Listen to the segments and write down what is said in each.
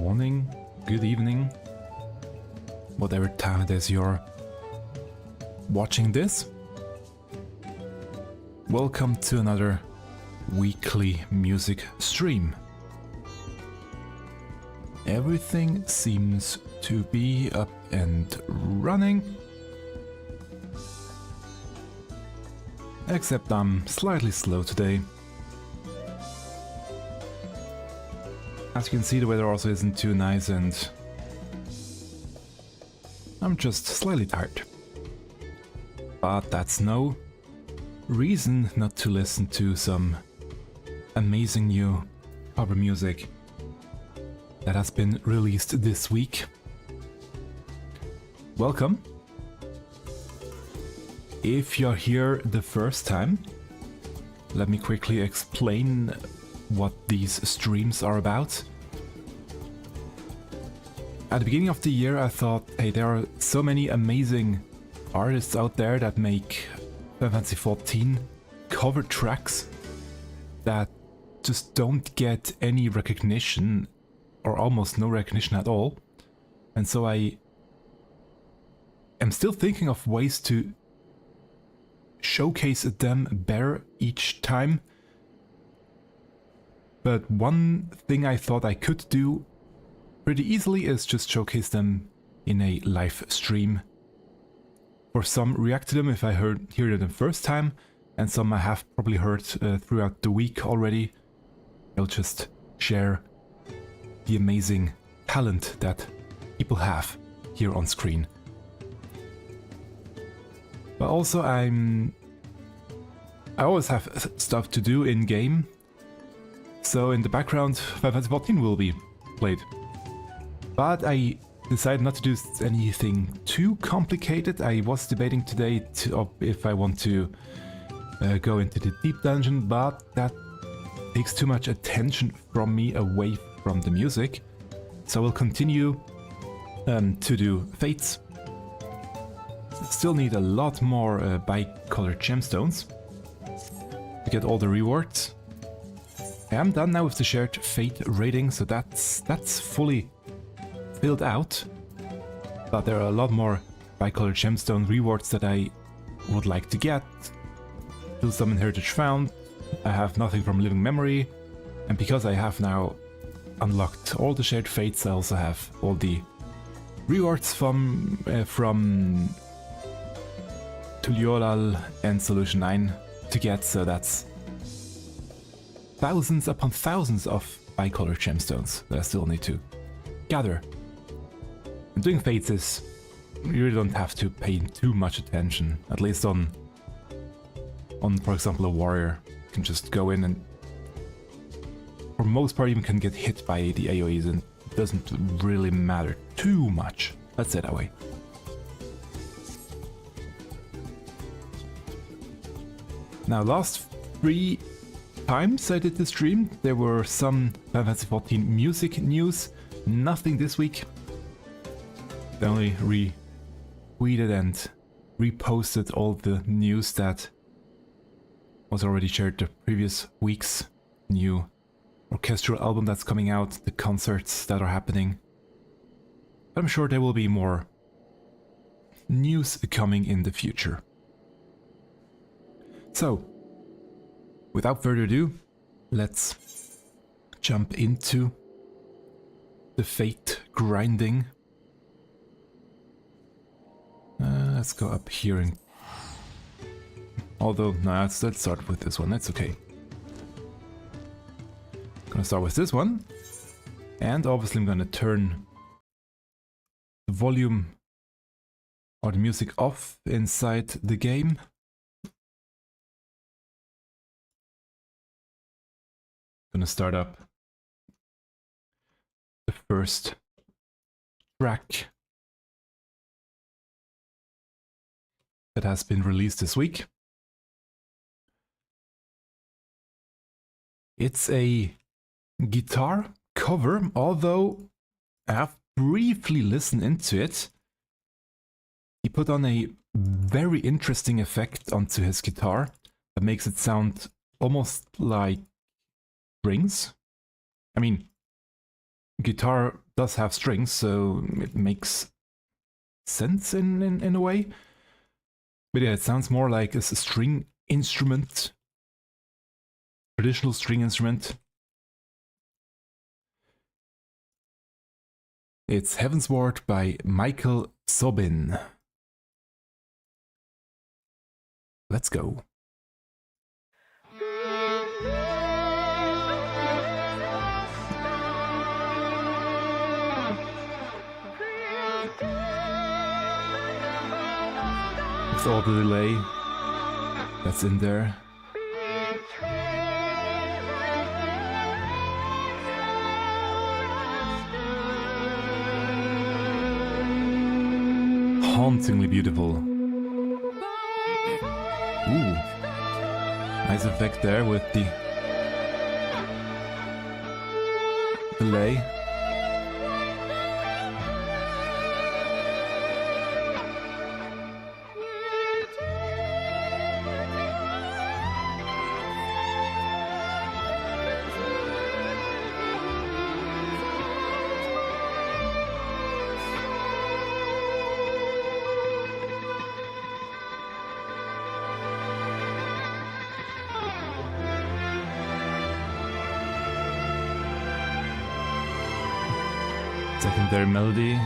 morning, good evening, whatever time it is you're watching this. Welcome to another weekly music stream. Everything seems to be up and running, except I'm slightly slow today. As you can see, the weather also isn't too nice and I'm just slightly tired. But that's no reason not to listen to some amazing new cover music that has been released this week. Welcome. If you're here the first time, let me quickly explain what these streams are about. At the beginning of the year I thought, hey, there are so many amazing artists out there that make Final Fantasy XIV cover tracks that just don't get any recognition or almost no recognition at all. And so I am still thinking of ways to showcase them better each time. But one thing I thought I could do pretty easily is just showcase them in a live stream. For some, react to them if I hear them first time, and some I have probably heard throughout the week already. I'll just share the amazing talent that people have here on screen. But also I always have stuff to do in game. So in the background, Final Fantasy XIV will be played. But I decided not to do anything too complicated. I was debating today if I want to go into the deep dungeon, but that takes too much attention from me away from the music. So I will continue to do fates. Still need a lot more bi-colored gemstones to get all the rewards. I am done now with the shared fate rating, so that's fully filled out. But there are a lot more bi-colored gemstone rewards that I would like to get. Still some in Heritage Found. I have nothing from Living Memory, and because I have now unlocked all the shared fates, I also have all the rewards from Tuliolal and Solution 9 to get, so that's thousands upon thousands of bi-colored gemstones that I still need to gather. And doing fates is, you really don't have to pay too much attention, at least on for example a warrior. You can just go in and for most part even can get hit by the AoEs and it doesn't really matter too much. Let's say it that way. Now last 3 times I did the stream, there were some Final Fantasy XIV music news. Nothing this week. I only retweeted and reposted all the news that was already shared the previous week's new orchestral album that's coming out, the concerts that are happening. I'm sure there will be more news coming in the future. So, without further ado, let's jump into the fate grinding. Let's go up here and... Although, no, let's start with this one, that's okay. Gonna start with this one. And obviously I'm gonna turn the volume or the music off inside the game. Gonna start up the first track that has been released this week. It's a guitar cover, although I have briefly listened into it. He put on a very interesting effect onto his guitar that makes it sound almost like strings. I mean, guitar does have strings, so it makes sense in a way. But yeah, it sounds more like a string instrument. Traditional string instrument. It's Heavensward by Michael Sobin. Let's go. With all the delay that's in there. Hauntingly beautiful. Ooh, nice effect there with the delay. Secondary melody.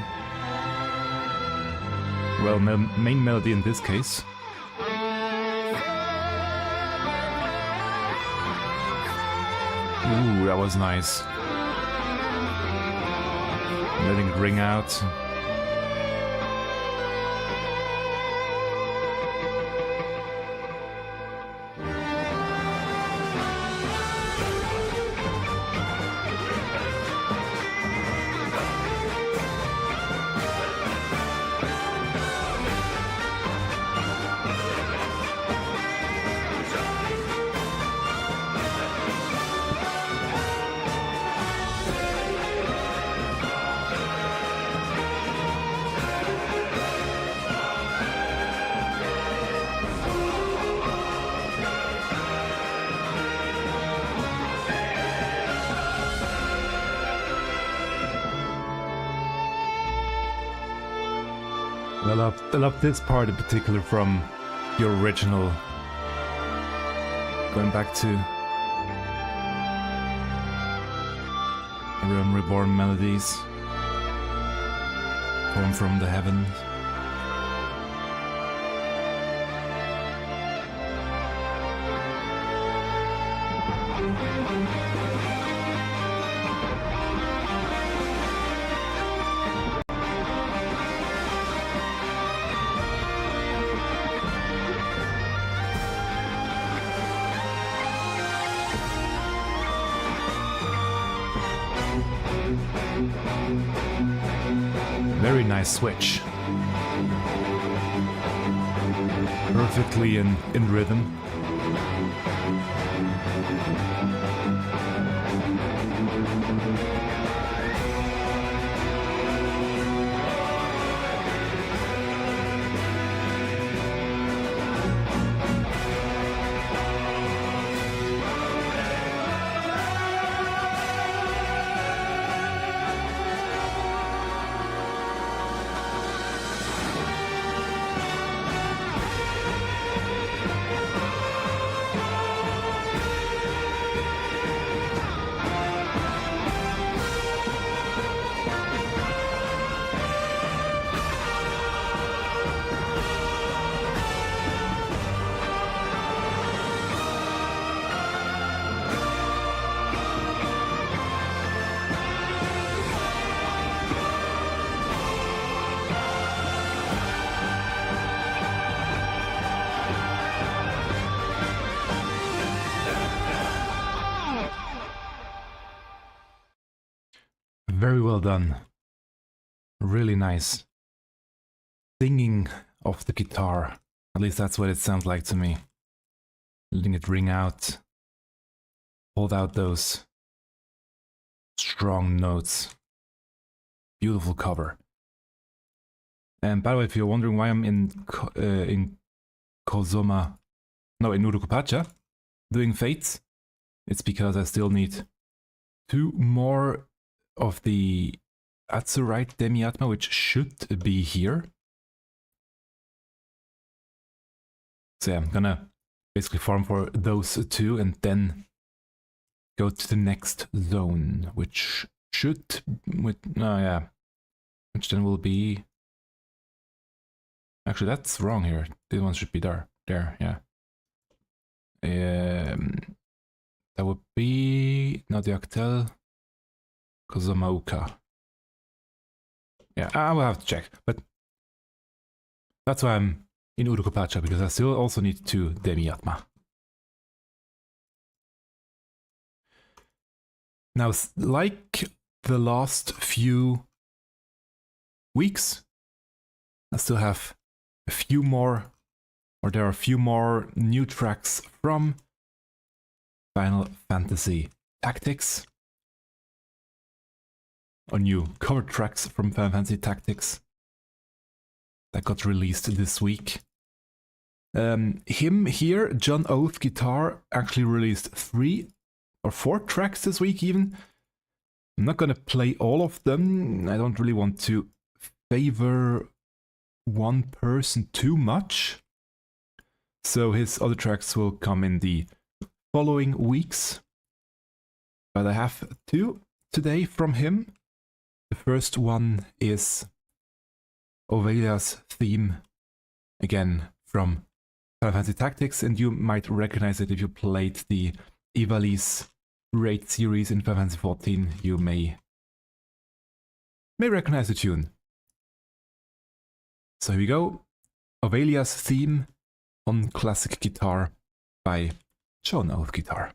Well, main melody in this case. Ooh, that was nice. Letting it ring out. I love this part in particular from your original. Going back to Realm Reborn melodies. Home from the Heavens. Very nice switch. Perfectly in rhythm. Very well done. Really nice. Singing of the guitar. At least that's what it sounds like to me. Letting it ring out. Hold out those strong notes. Beautiful cover. And by the way, if you're wondering why I'm in Kozoma, no, in Urukupacha, doing Fates, it's because I still need 2 more of the Azurite Demiatma, which should be here. So yeah, I'm gonna basically farm for those two and then go to the next zone, which should, which then will be, actually that's wrong here, this one should be there, yeah. That would be Nadiaktel, Kozomauka. Yeah, I will have to check, but that's why I'm in Urukopacha, because I still also need to Demiatma. Now, like the last few weeks, I still have a few more, or there are a few more new tracks from Final Fantasy Tactics, or new cover tracks from Final Fantasy Tactics that got released this week. Him here, John Oeth Guitar, actually released 3 or 4 tracks this week even. I'm not gonna play all of them. I don't really want to favor one person too much. So his other tracks will come in the following weeks. But I have 2 today from him. The first one is Ovelia's theme, again from Final Fantasy Tactics, and you might recognize it if you played the Ivalice raid series in Final Fantasy 14. You may recognize the tune. So here we go. Ovelia's theme on classic guitar by John Oeth Guitar.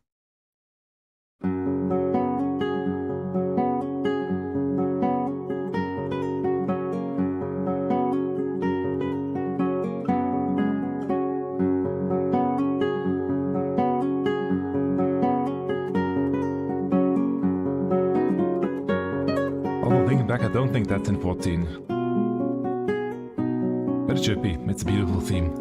Back, I don't think that's in 14. But it should be. It's a beautiful theme.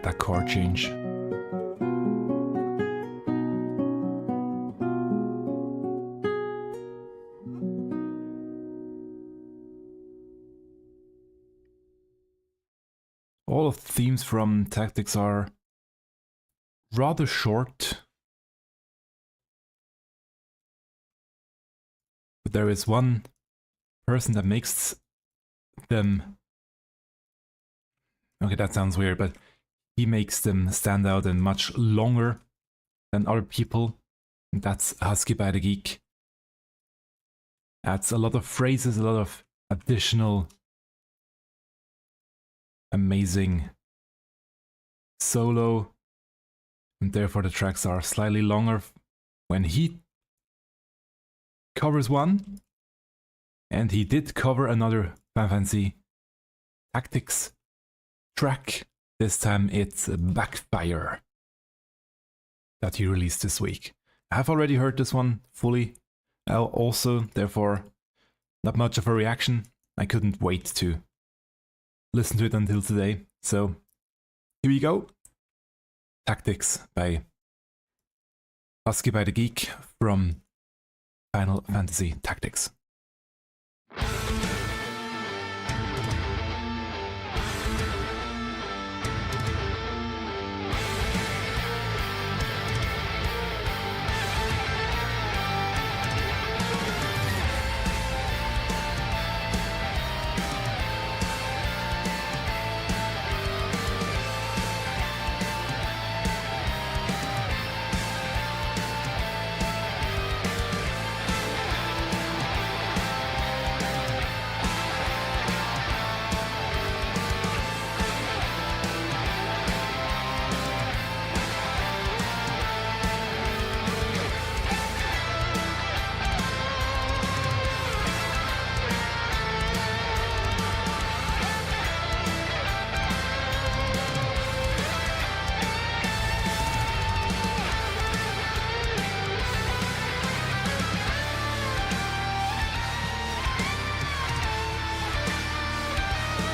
That chord change. All of the themes from Tactics are rather short, but there is one person that makes them, okay, that sounds weird, but he makes them stand out and much longer than other people. And that's Husky by the Geek. Adds a lot of phrases, a lot of additional amazing solo, and therefore the tracks are slightly longer when he covers one. And he did cover another Final Fantasy Tactics track. This time it's Backfire that he released this week. I have already heard this one fully. Also, therefore, not much of a reaction. I couldn't wait to listen to it until today. So, here we go. Tactics by Husky by the Geek from Final Fantasy Tactics.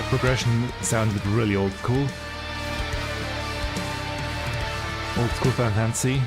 progression sounded really old school. Old school Final Fantasy.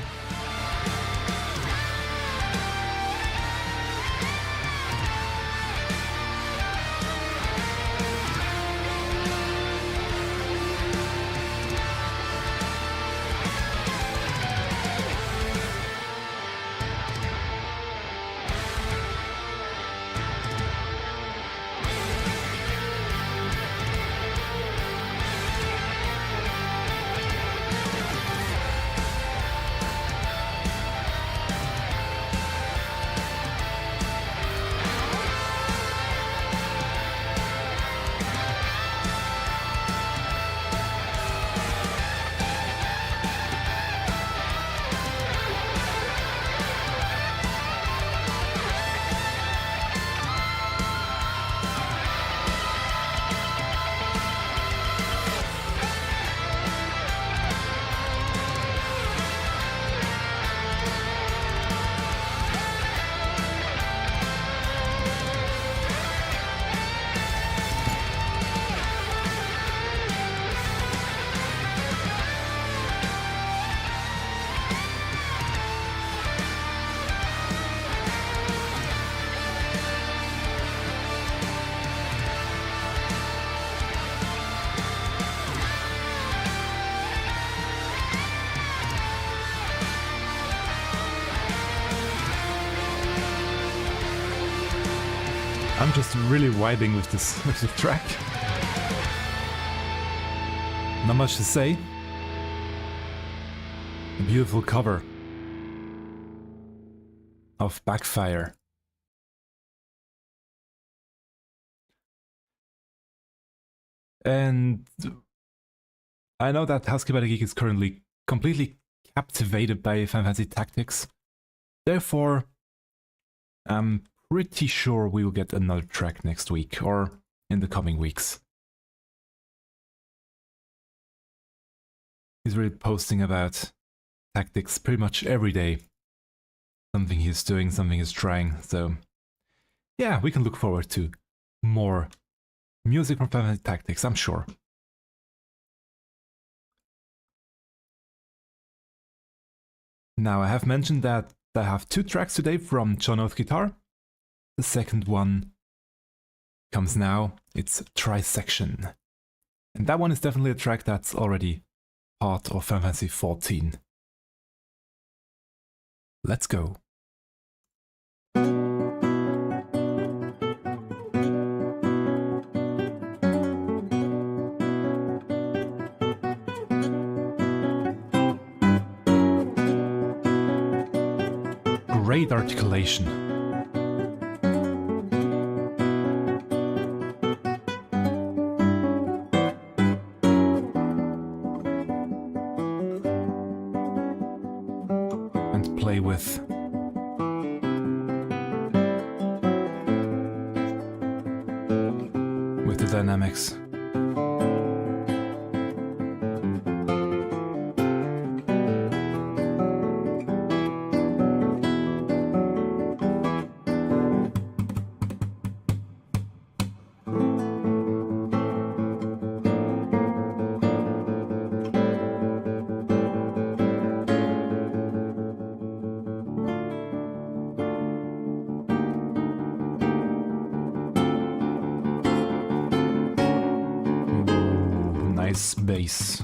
I'm just really vibing with this track. Not much to say. A beautiful cover of Backfire. And I know that Husky by the Geek is currently completely captivated by Final Fantasy Tactics. Therefore, I'm pretty sure we will get another track next week or in the coming weeks. He's really posting about tactics pretty much every day. Something he's doing, something he's trying. So yeah, we can look forward to more music from Final Fantasy Tactics, I'm sure. Now I have mentioned that I have 2 tracks today from Oeth guitar. The second one comes now. It's Trisection. And that one is definitely a track that's already part of Final Fantasy XIV. Let's go. Great articulation. Play with the dynamics. Nice bass.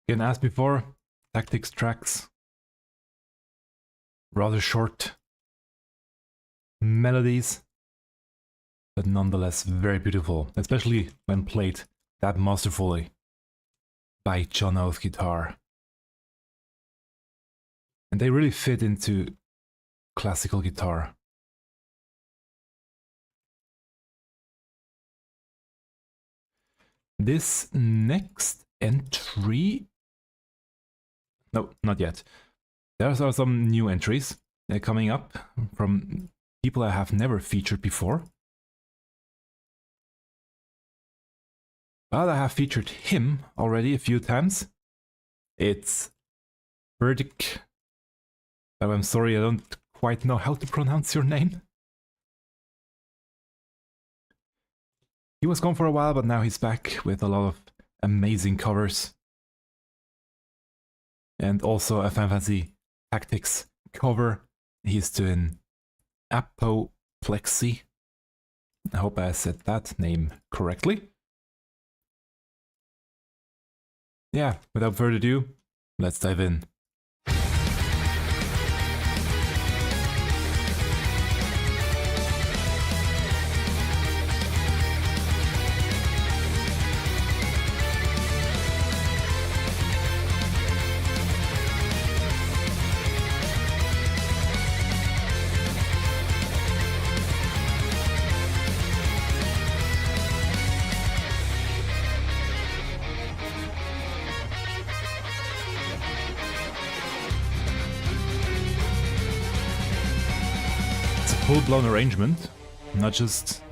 Again, as before, Tactics tracks, rather short melodies, but nonetheless very beautiful, especially when played that masterfully by Oeth guitar. And they really fit into classical guitar. This next entry. No, not yet. There are some new entries coming up from people I have never featured before. But I have featured him already a few times. It's Ferdk. Oh, I'm sorry, I don't quite know how to pronounce your name. He was gone for a while, but now he's back with a lot of amazing covers. And also a Final Fantasy Tactics cover. He's doing Apoplexy. I hope I said that name correctly. Yeah, without further ado, let's dive in. Full-blown arrangement, not just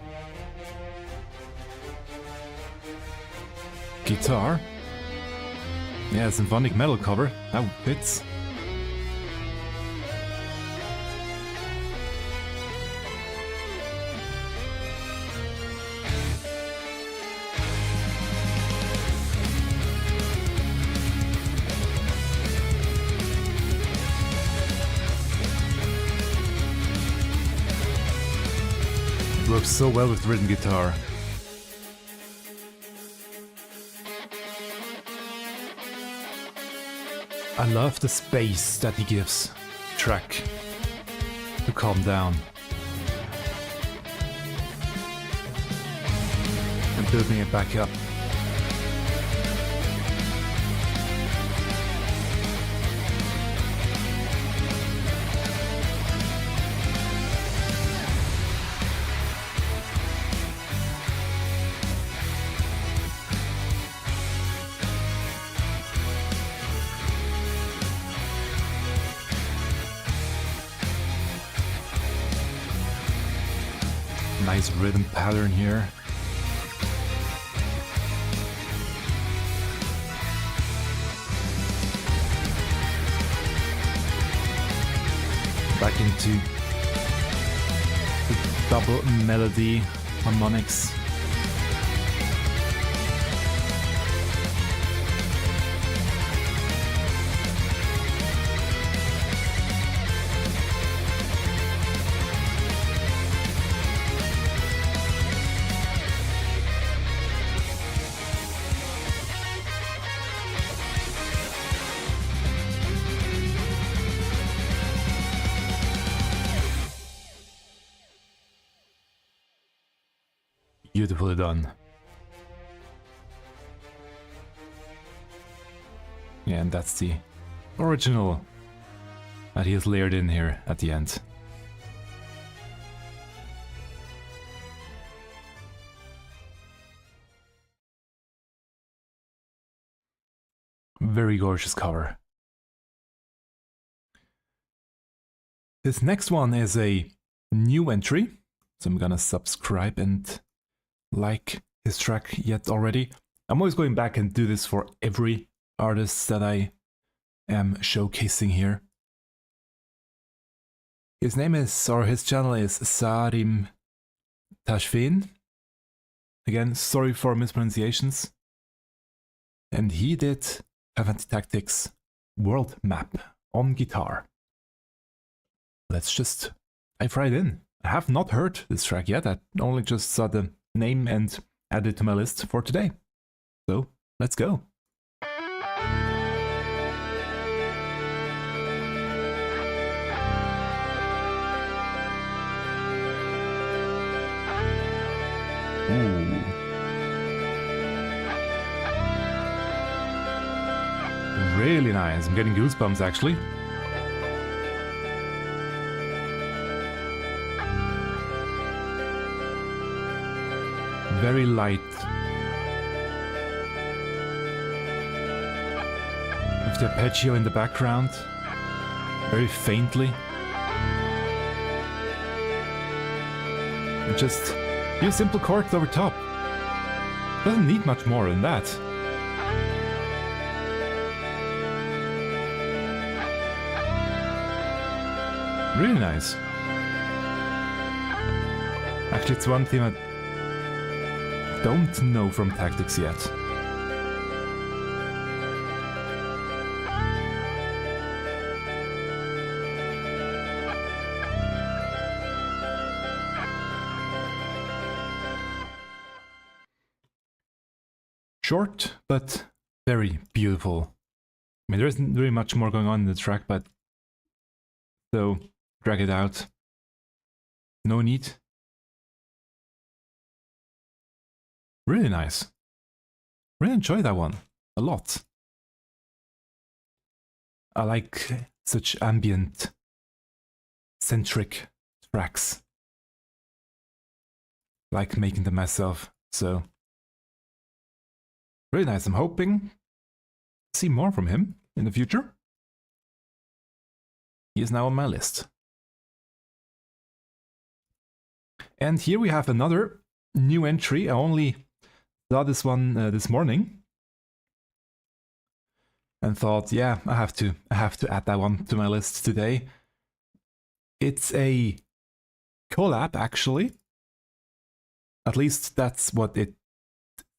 guitar. Yeah, symphonic metal cover, that fits. Works so well with rhythm guitar. I love the space that he gives the track to calm down. And building it back up. Nice rhythm pattern here. Back into the double melody harmonics. Beautifully done. Yeah, and that's the original that he has layered in here at the end. Very gorgeous cover. This next one is a new entry, so I'm gonna subscribe and like his track yet already. I'm always going back and do this for every artist that I am showcasing here. His name is, or his channel is Saarim Tashfeen. Again, sorry for mispronunciations. And he did Final Fantasy Tactics world map on guitar. Let's just dive right in. I have not heard this track yet, I only just saw the name and added it to my list for today. So, let's go. Ooh. Really nice, I'm getting goosebumps actually. Very light. the arpeggio in the background, very faintly. And just use simple chords over top. Doesn't need much more than that. Really nice. Actually, it's one thing I don't know from Tactics yet. Short, but very beautiful. I mean, there isn't really much more going on in the track, but so drag it out. No need. Really nice. Really enjoy that one a lot. I like such ambient, centric tracks. I like making them myself, so really nice. I'm hoping to see more from him in the future. He is now on my list. And here we have another new entry. I only saw this one this morning and thought, yeah, I have to add that one to my list today. It's a collab, actually. At least that's what it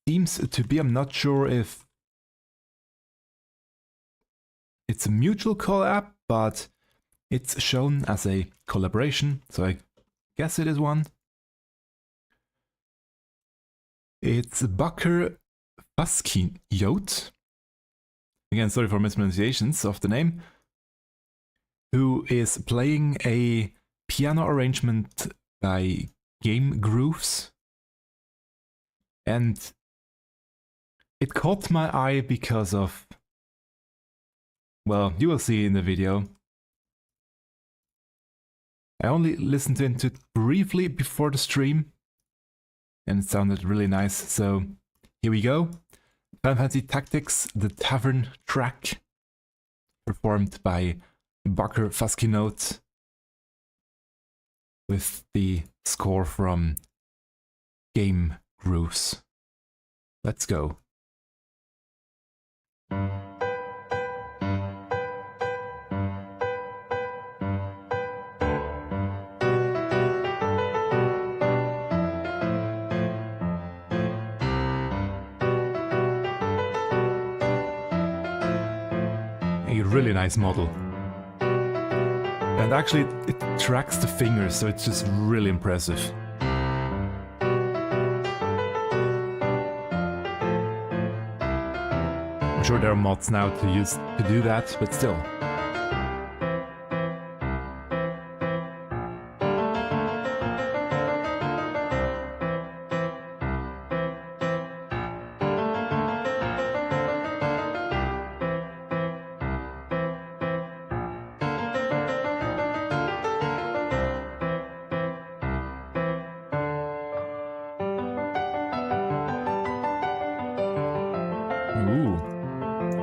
seems to be. I'm not sure if it's a mutual collab, but it's shown as a collaboration, so I guess it is one. It's Bakker Fuskyote. Again, sorry for mispronunciations of the name. Who is playing a piano arrangement by GameGrooves. And it caught my eye because of, well, you will see in the video. I only listened to it briefly before the stream, and it sounded really nice, so here we go. Final Fantasy Tactics, the Tavern track, performed by Bakker Fuskyote, with the score from GameGrooves. Let's go. Really nice model. And actually it tracks the fingers, so it's just really impressive. I'm sure there are mods now to do that, but still.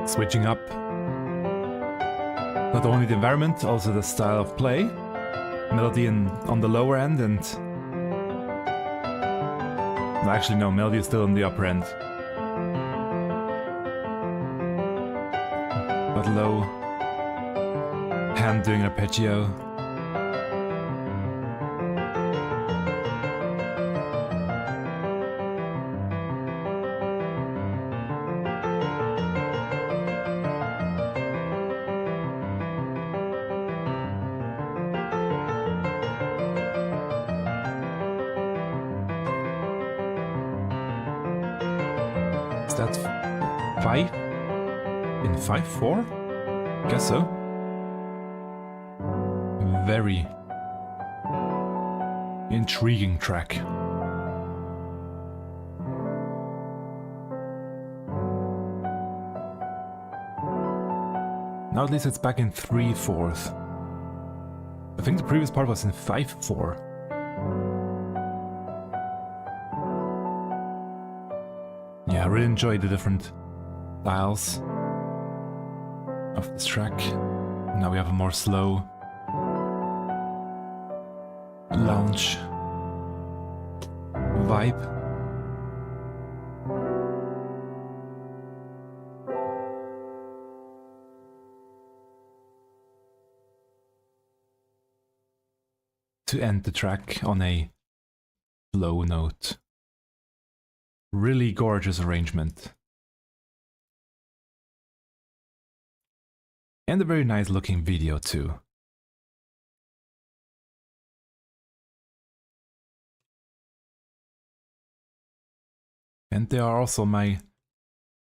Switching up not only the environment, also the style of play. Melody on the lower end, and actually no, melody is still on the upper end. But low, hand doing arpeggio. Is that 5 in 5/4? Guess so. Very intriguing track. Now at least it's back in 3/4. I think the previous part was in 5/4. Yeah, I really enjoy the different styles. of this track. Now we have a more slow lounge vibe. To end the track on a low note. Really gorgeous arrangement. And a very nice looking video too. And they are also my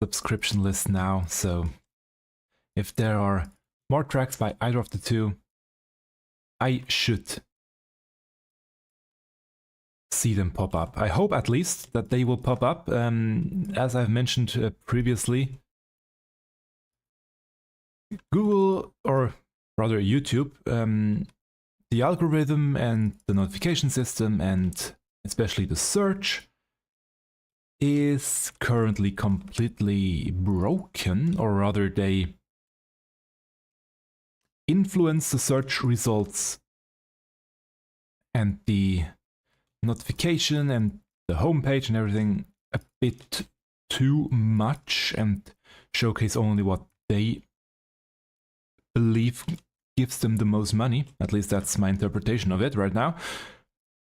subscription list now, so if there are more tracks by either of the two, I should see them pop up. I hope at least that they will pop up. As I've mentioned previously, Google, or rather YouTube, the algorithm and the notification system, and especially the search, is currently completely broken, or rather they influence the search results and the notification and the homepage and everything a bit too much, and showcase only what they believe gives them the most money. At least that's my interpretation of it right now.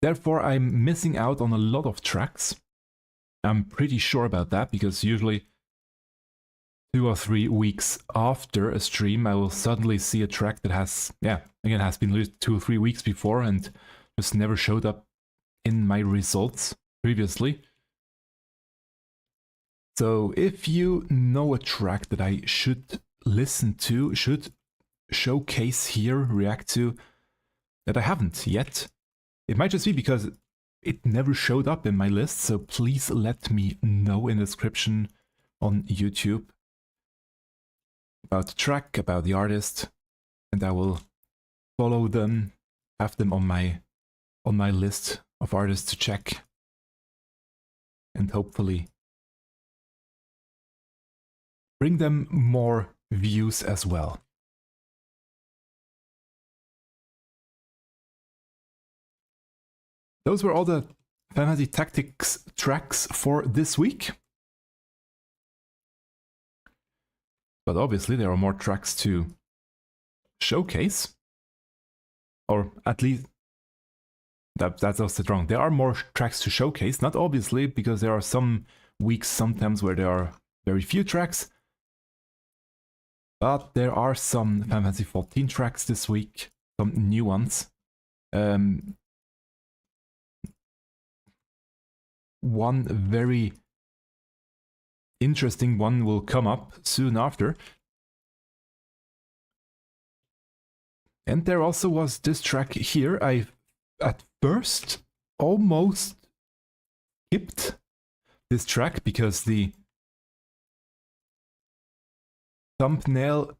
Therefore, I'm missing out on a lot of tracks. I'm pretty sure about that, because usually 2 or 3 weeks after a stream, I will suddenly see a track that has, has been released 2 or 3 weeks before and just never showed up in my results previously. So if you know a track that I should listen to, should showcase here, react to, that I haven't yet, it might just be because it never showed up in my list, so please let me know in the description on YouTube about the track, about the artist, and I will follow them, have them on my list of artists to check, and hopefully bring them more views as well. Those were all the Fantasy Tactics tracks for this week. But obviously there are more tracks to showcase. Or at least, that's also wrong. There are more tracks to showcase, not obviously, because there are some weeks sometimes where there are very few tracks. But there are some Fantasy 14 tracks this week, some new ones. One very interesting one will come up soon after. And there also was this track here. I at first almost skipped this track because the thumbnail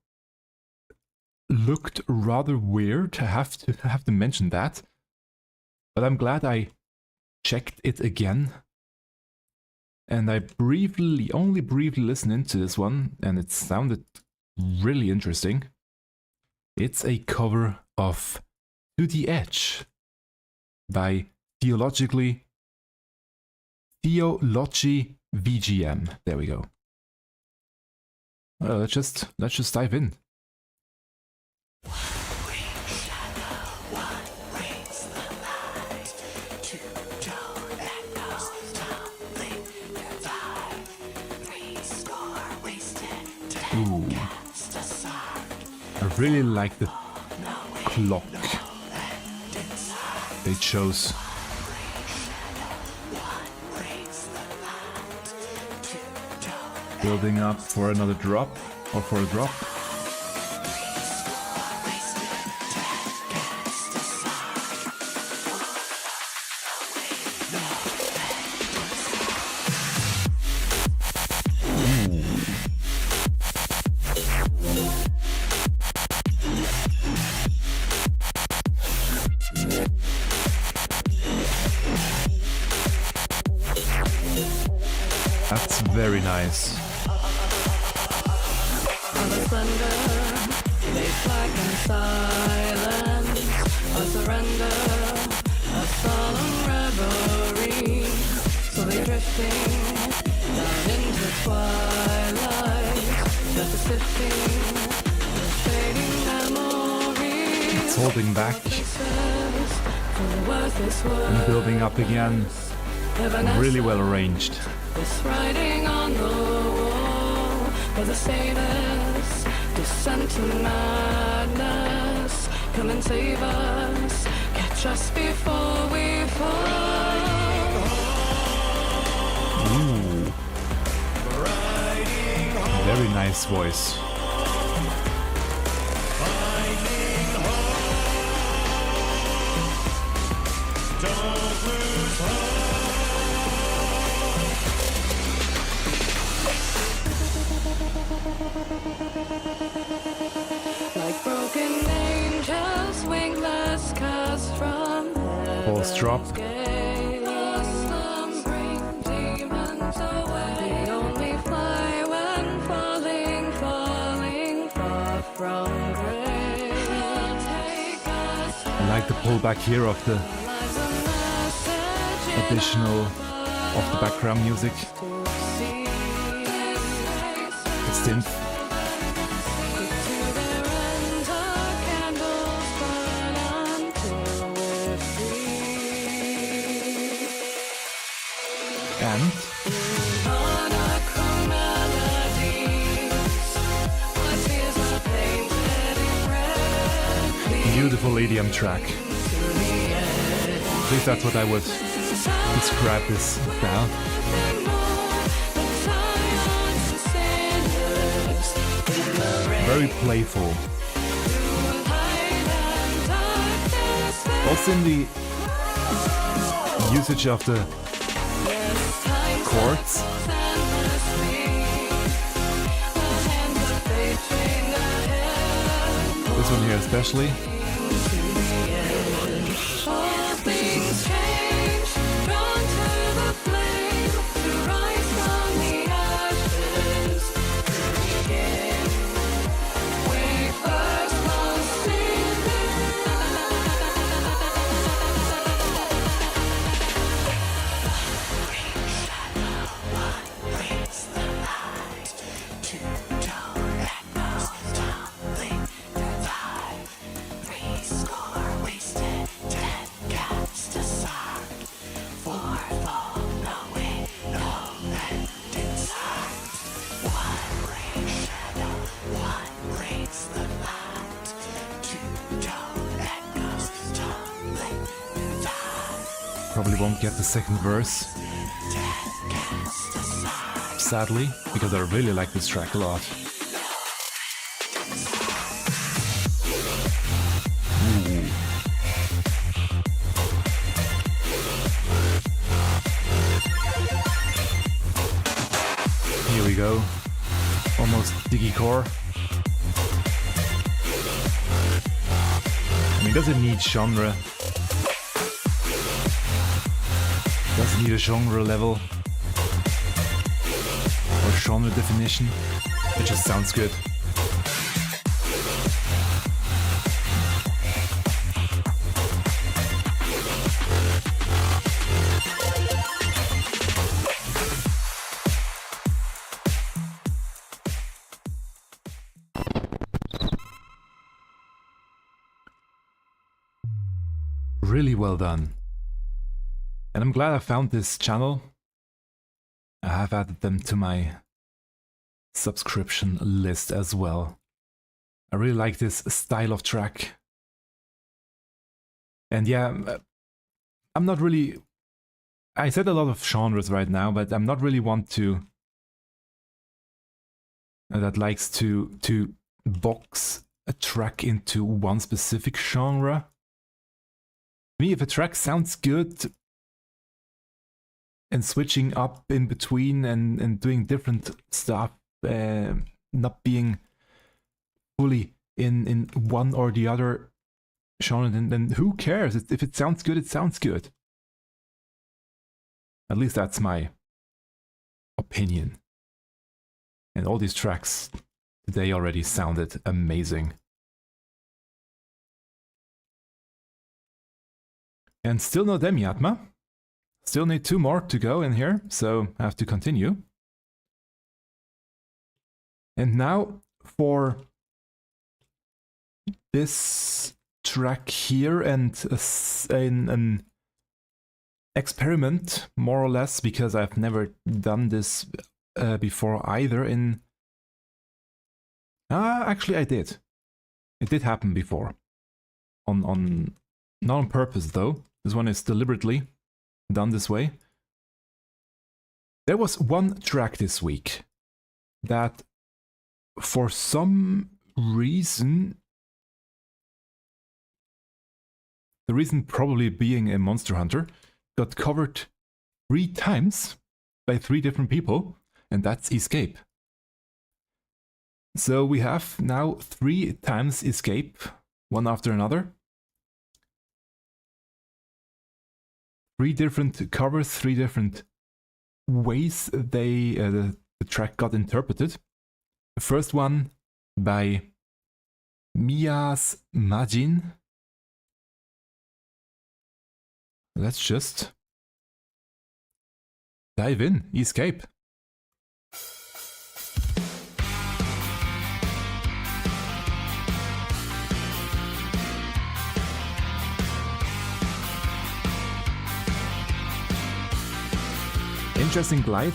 looked rather weird. I have to mention that. But I'm glad I checked it again. And I only briefly listened into this one, and it sounded really interesting. It's a cover of To the Edge by TheologyVGM. There we go. Well, let's just dive in. Ooh. I really like the clock they chose. Building up for another drop, or for a drop. That's very nice. They flag in silence, a surrender, a solemn reverie. So they're drifting down into twilight, just a sifting, the fading memories. It's holding back and building up again. Really well arranged. This writing on the wall for the sailors, descent to madness. Come and save us, catch us before we fall. Ooh. Very nice voice. Like broken angels, wingless cast from False drop. Demons away. They only fly when falling, falling far from grace. I like the pullback here of the additional of the background music. The synth. And beautiful EDM track. At least that's what I would describe this style. Very playful. Also in the usage of the chords. This one here especially. Probably won't get the second verse, sadly, because I really like this track a lot. Ooh. Here we go, almost diggy core. I mean, does it need genre? Doesn't need a genre level or genre definition. It just sounds good. Really well done. And I'm glad I found this channel. I have added them to my subscription list as well. I really like this style of track. And yeah, I'm not really... I said a lot of genres right now, but I'm not really one to... that likes to box a track into one specific genre. To me, if a track sounds good, and switching up in between and doing different stuff, not being fully in one or the other genre, then who cares? If it sounds good, it sounds good. At least that's my opinion. And all these tracks today already sounded amazing. And still no Demiatma. Still need 2 more to go in here, so I have to continue. And now for this track here and an experiment, more or less, because I've never done this before either in... actually I did. It did happen before. Not on purpose though. This one is deliberately done this way. There was one track this week that for some reason, the reason probably being a Monster Hunter, got covered 3 times by 3 different people, and that's Escape. So we have now 3 times Escape, one after another. 3 different covers, 3 different ways the track got interpreted. The first one by Miasmajin. Let's just dive in. Escape. Interesting glide.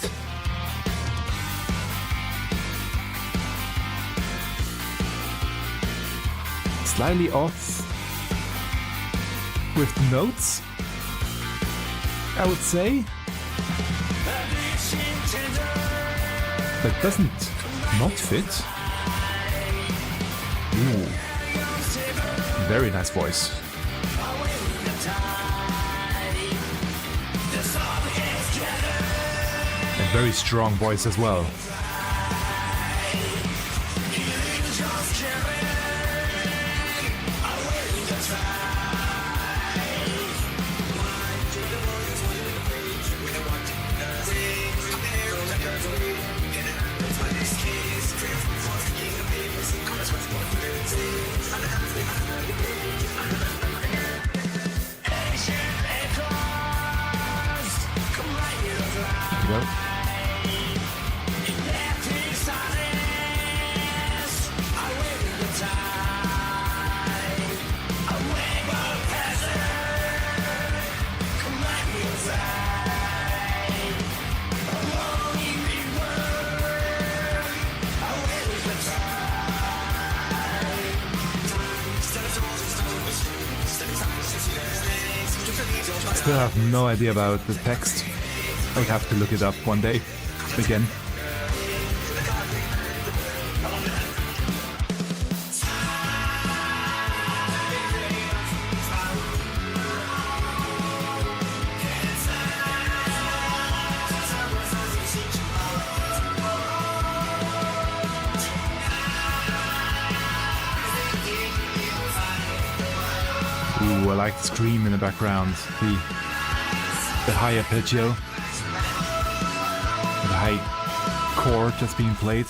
Slightly off with the notes, I would say. But doesn't not fit. Ooh. Very nice voice. And very strong voice as well. There you go. I still have no idea about the text. I would have to look it up one day again. Ooh, I like the scream in the background. The high arpeggio. The high chord that's being played.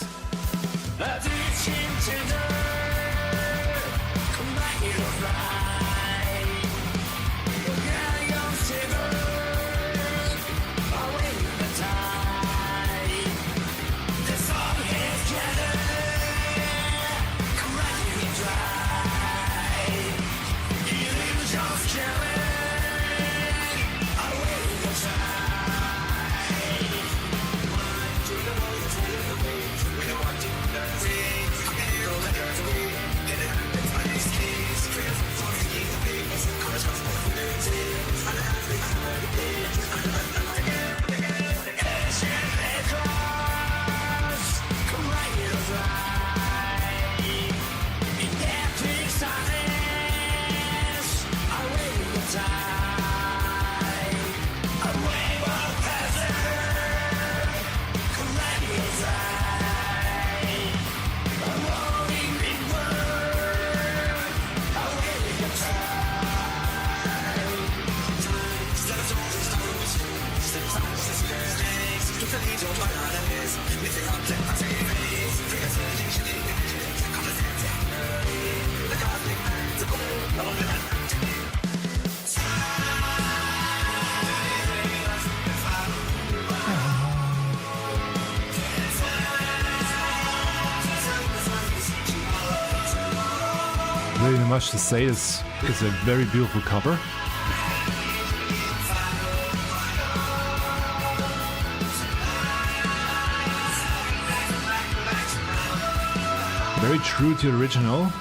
Really much to say. This is a very beautiful cover. Very true to the original.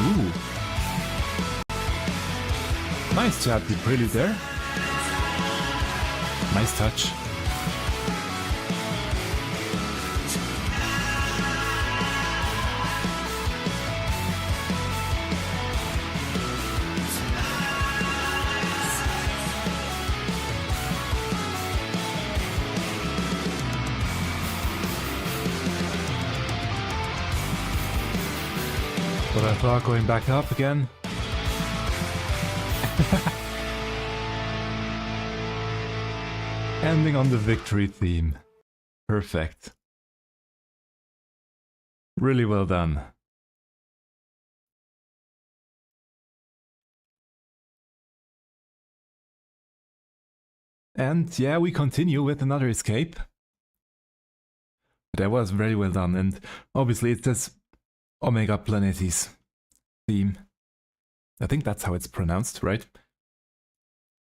Ooh. Nice to have the prelude there. Nice touch. But I thought going back up again. Ending on the victory theme. Perfect. Really well done. And yeah, we continue with another escape. That was very well done, and obviously it's this Omega Planetis theme. I think that's how it's pronounced, right?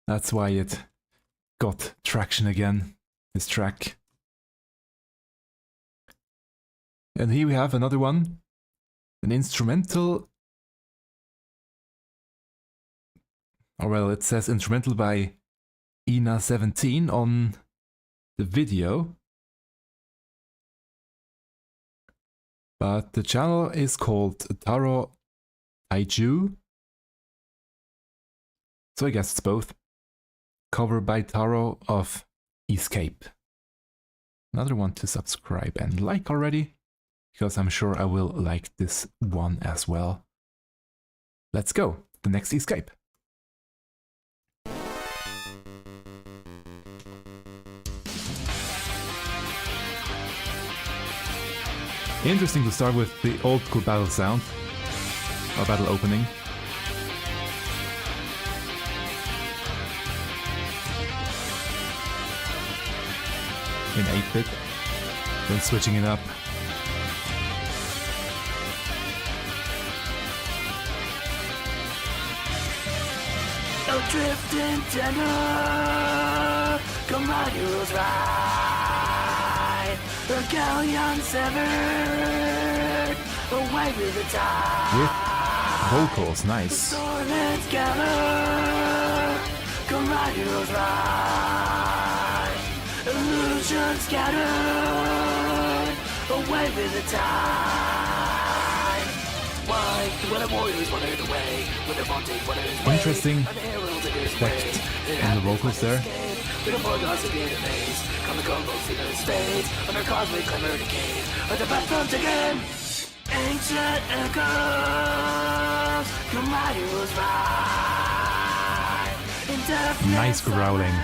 That's why it got traction again, this track. And here we have another one, an instrumental, or well, it says instrumental by Ina17 on the video. But the channel is called Taro Raijuu. So I guess it's both. Cover by Taro of Escape. Another one to subscribe and like already, because I'm sure I will like this one as well. Let's go, the next escape. Interesting to start with the old school battle sound, or battle opening. In 8-bit, then switching it up. Drift in tender, come on, heroes ride. The galleon severed, away with the tide. With vocals, nice. Swords gather, come on, heroes ride. Illusion scattered, away with the tide. Why do the warriors wandered away with their vaunted wonders? Interesting effect on the vocals there. We don't fall gods to be in the face. Come the combos, see the spades. Under cosmic clamor decay. Let the back front again. Ancient echoes. Come my heroes ride. Nice growling.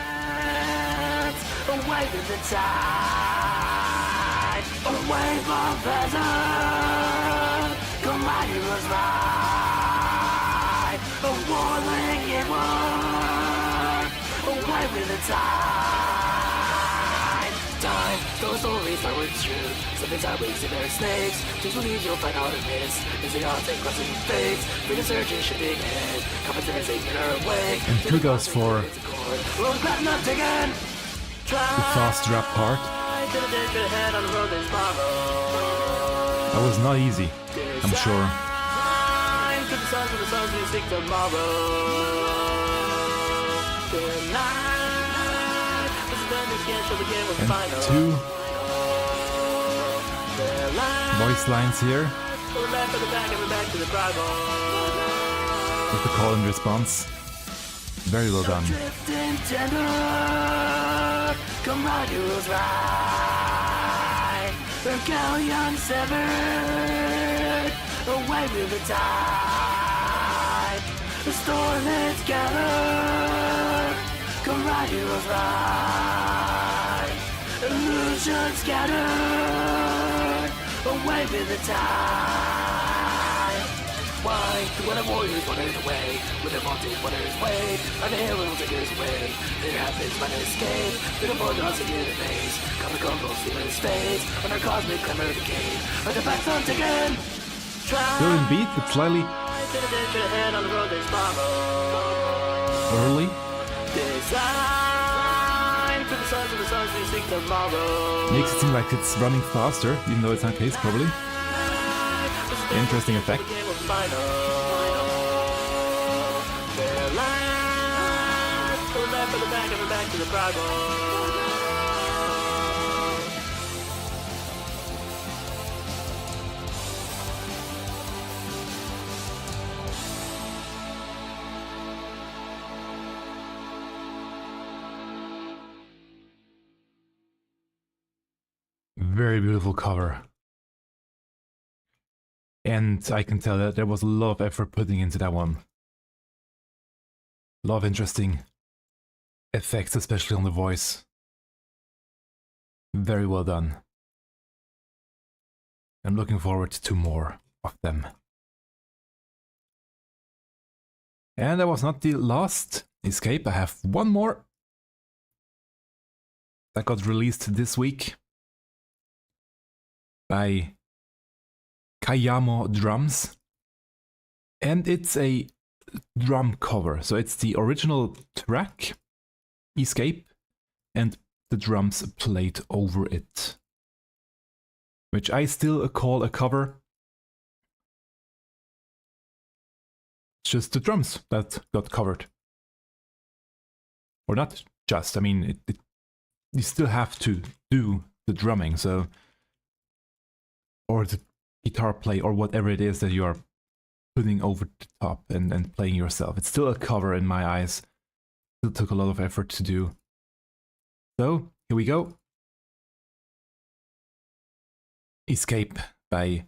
Away with the tide. Away from pleasure. Come my heroes ride. A warling in war. Away with the tide. Time, those stories are with truth. Something's our wings and their snakes. Just believe you'll find out in this. Is the odds and crossing fates. Bring a surge and shooting head. Competence in our way. And kudos for we'll not again. the fast drop part. That was not easy, I'm sure. And two voice lines here with the call and response. Very well done. Come on, heroes ride. The galleon severed, away with the tide. The stormlets gather. Come on, heroes ride. Illusion scattered, away with the tide. Why do the warriors wandered away with their vaunted wonders wave? And the herald takers away. There happens an escape. We don't fall gods again in face. Come the combos, see when it fades. Under cosmic clamor decay. Let the back front again. Still in beat, but slightly early. Makes it seem like it's running faster, even though it's not pace probably. Interesting effect. Very beautiful cover. And I can tell that there was a lot of effort putting into that one. A lot of interesting effects, especially on the voice. Very well done. I'm looking forward to more of them. And that was not the last escape. I have one more that got released this week by KayamoDrums, and it's a drum cover. So it's the original track, Escape, and the drums played over it, which I still call a cover. It's just the drums that got covered. Or not just, I mean, you still have to do the drumming, so, or the guitar play, or whatever it is that you are putting over the top and playing yourself. It's still a cover in my eyes. Still took a lot of effort to do. So, here we go. Escape by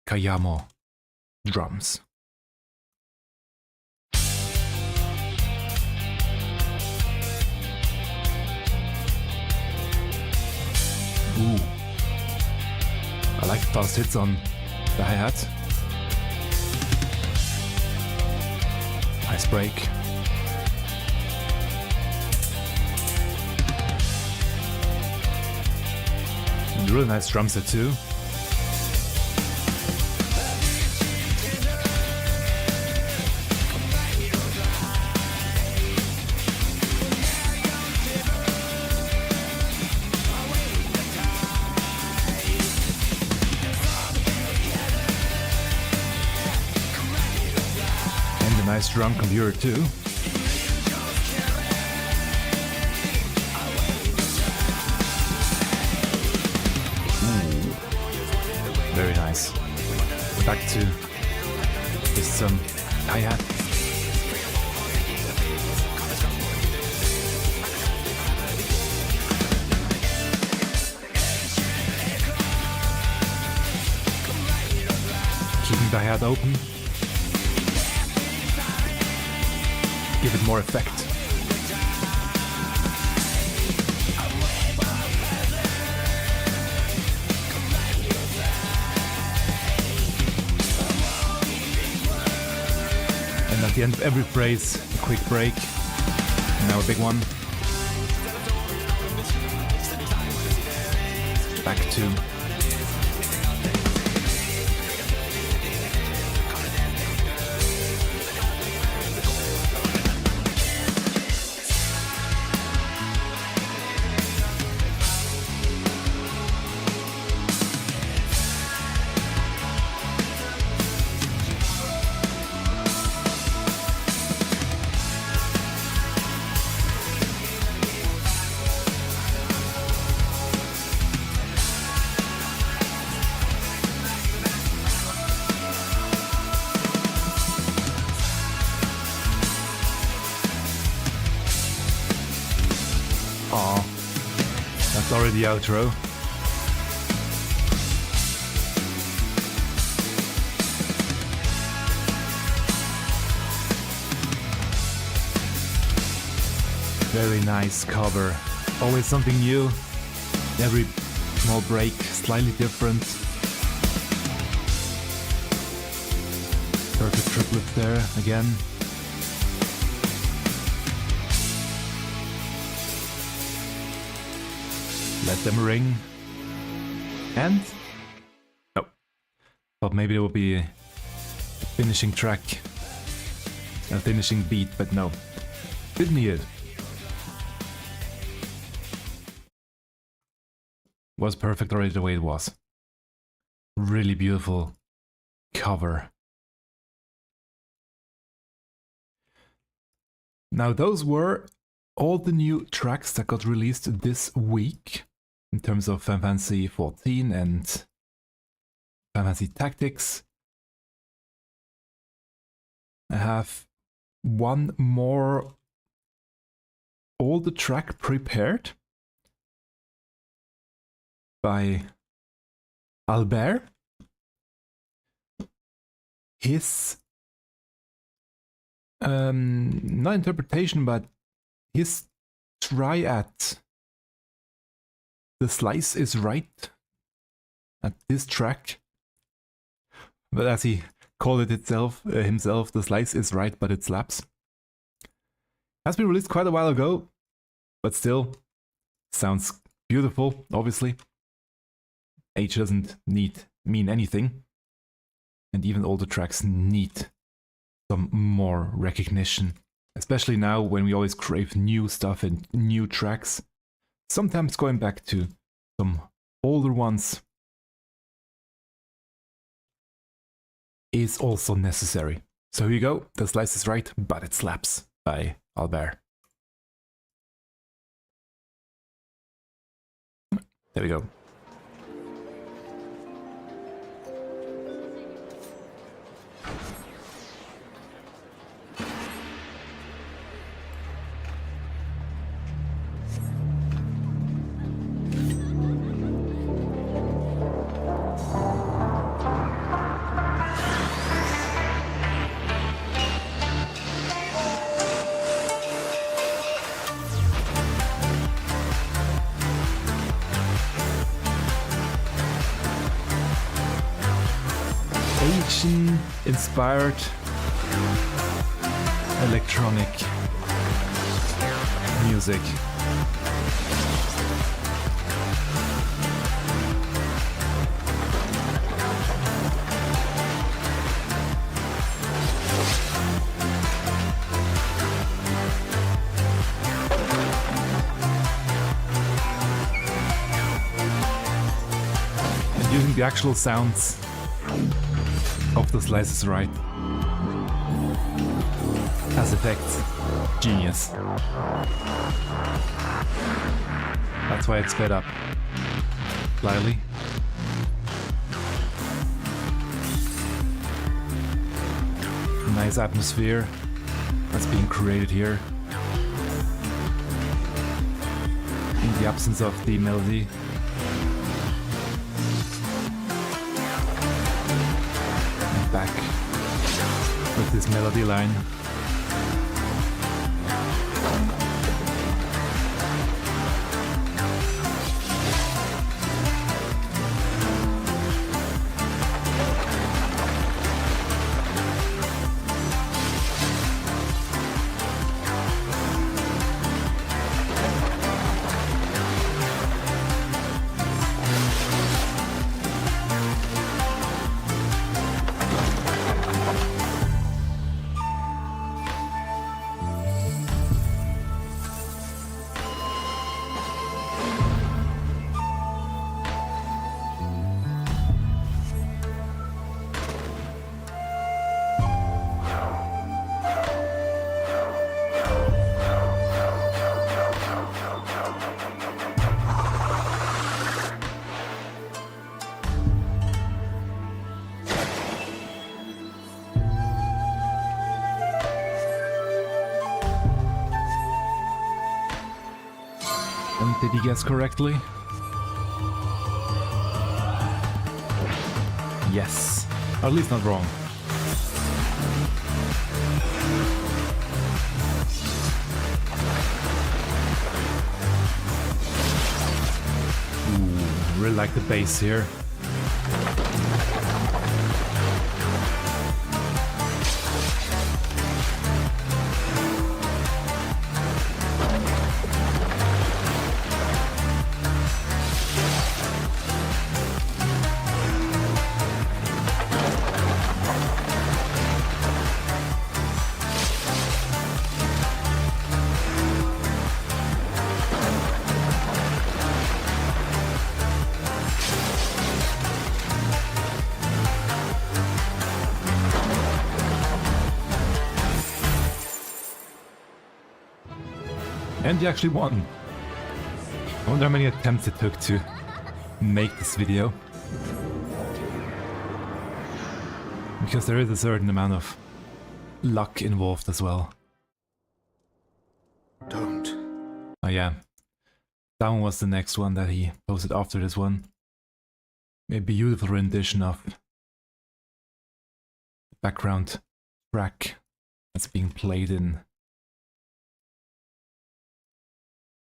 KayamoDrums. Ooh. I like the fast hits on the hi-hat. Nice break. And really nice drum set too. Nice drum computer too. Ooh. Very nice. Back to just some hi-hat. Keeping the hi-hat open. Give it more effect. And at the end of every phrase, a quick break. Now a big one. Back to already the outro. Very nice cover. Always something new. Every small break, slightly different. Perfect triplet there again. Let them ring. And... oh. Thought maybe there would be a finishing track, a finishing beat, but no, didn't need it. Was perfect already the way it was. Really beautiful cover. Now those were all the new tracks that got released this week in terms of Final Fantasy XIV and Final Fantasy Tactics. I have one more older track prepared by Albaer. His not interpretation, but his try at the slice is right at this track. But as he called it himself, the slice is right, but it slaps. Has been released quite a while ago, but still sounds beautiful, obviously. Age doesn't mean anything. And even older tracks need some more recognition. Especially now when we always crave new stuff and new tracks. Sometimes going back to some older ones is also necessary. So here you go, the slice is right, but it slaps by Albaer. There we go. Inspired electronic music. And using the actual sounds of the slice is right as effects. Genius. That's why it's sped up slightly. Nice atmosphere that's being created here in the absence of the melody. Back with this melody line. Did he guess correctly? Yes. Or at least not wrong. Ooh, really like the bass here. And you actually won. I wonder how many attempts it took to make this video. Because there is a certain amount of luck involved as well. Don't. Oh yeah. That one was the next one that he posted after this one. A beautiful rendition of the background track that's being played in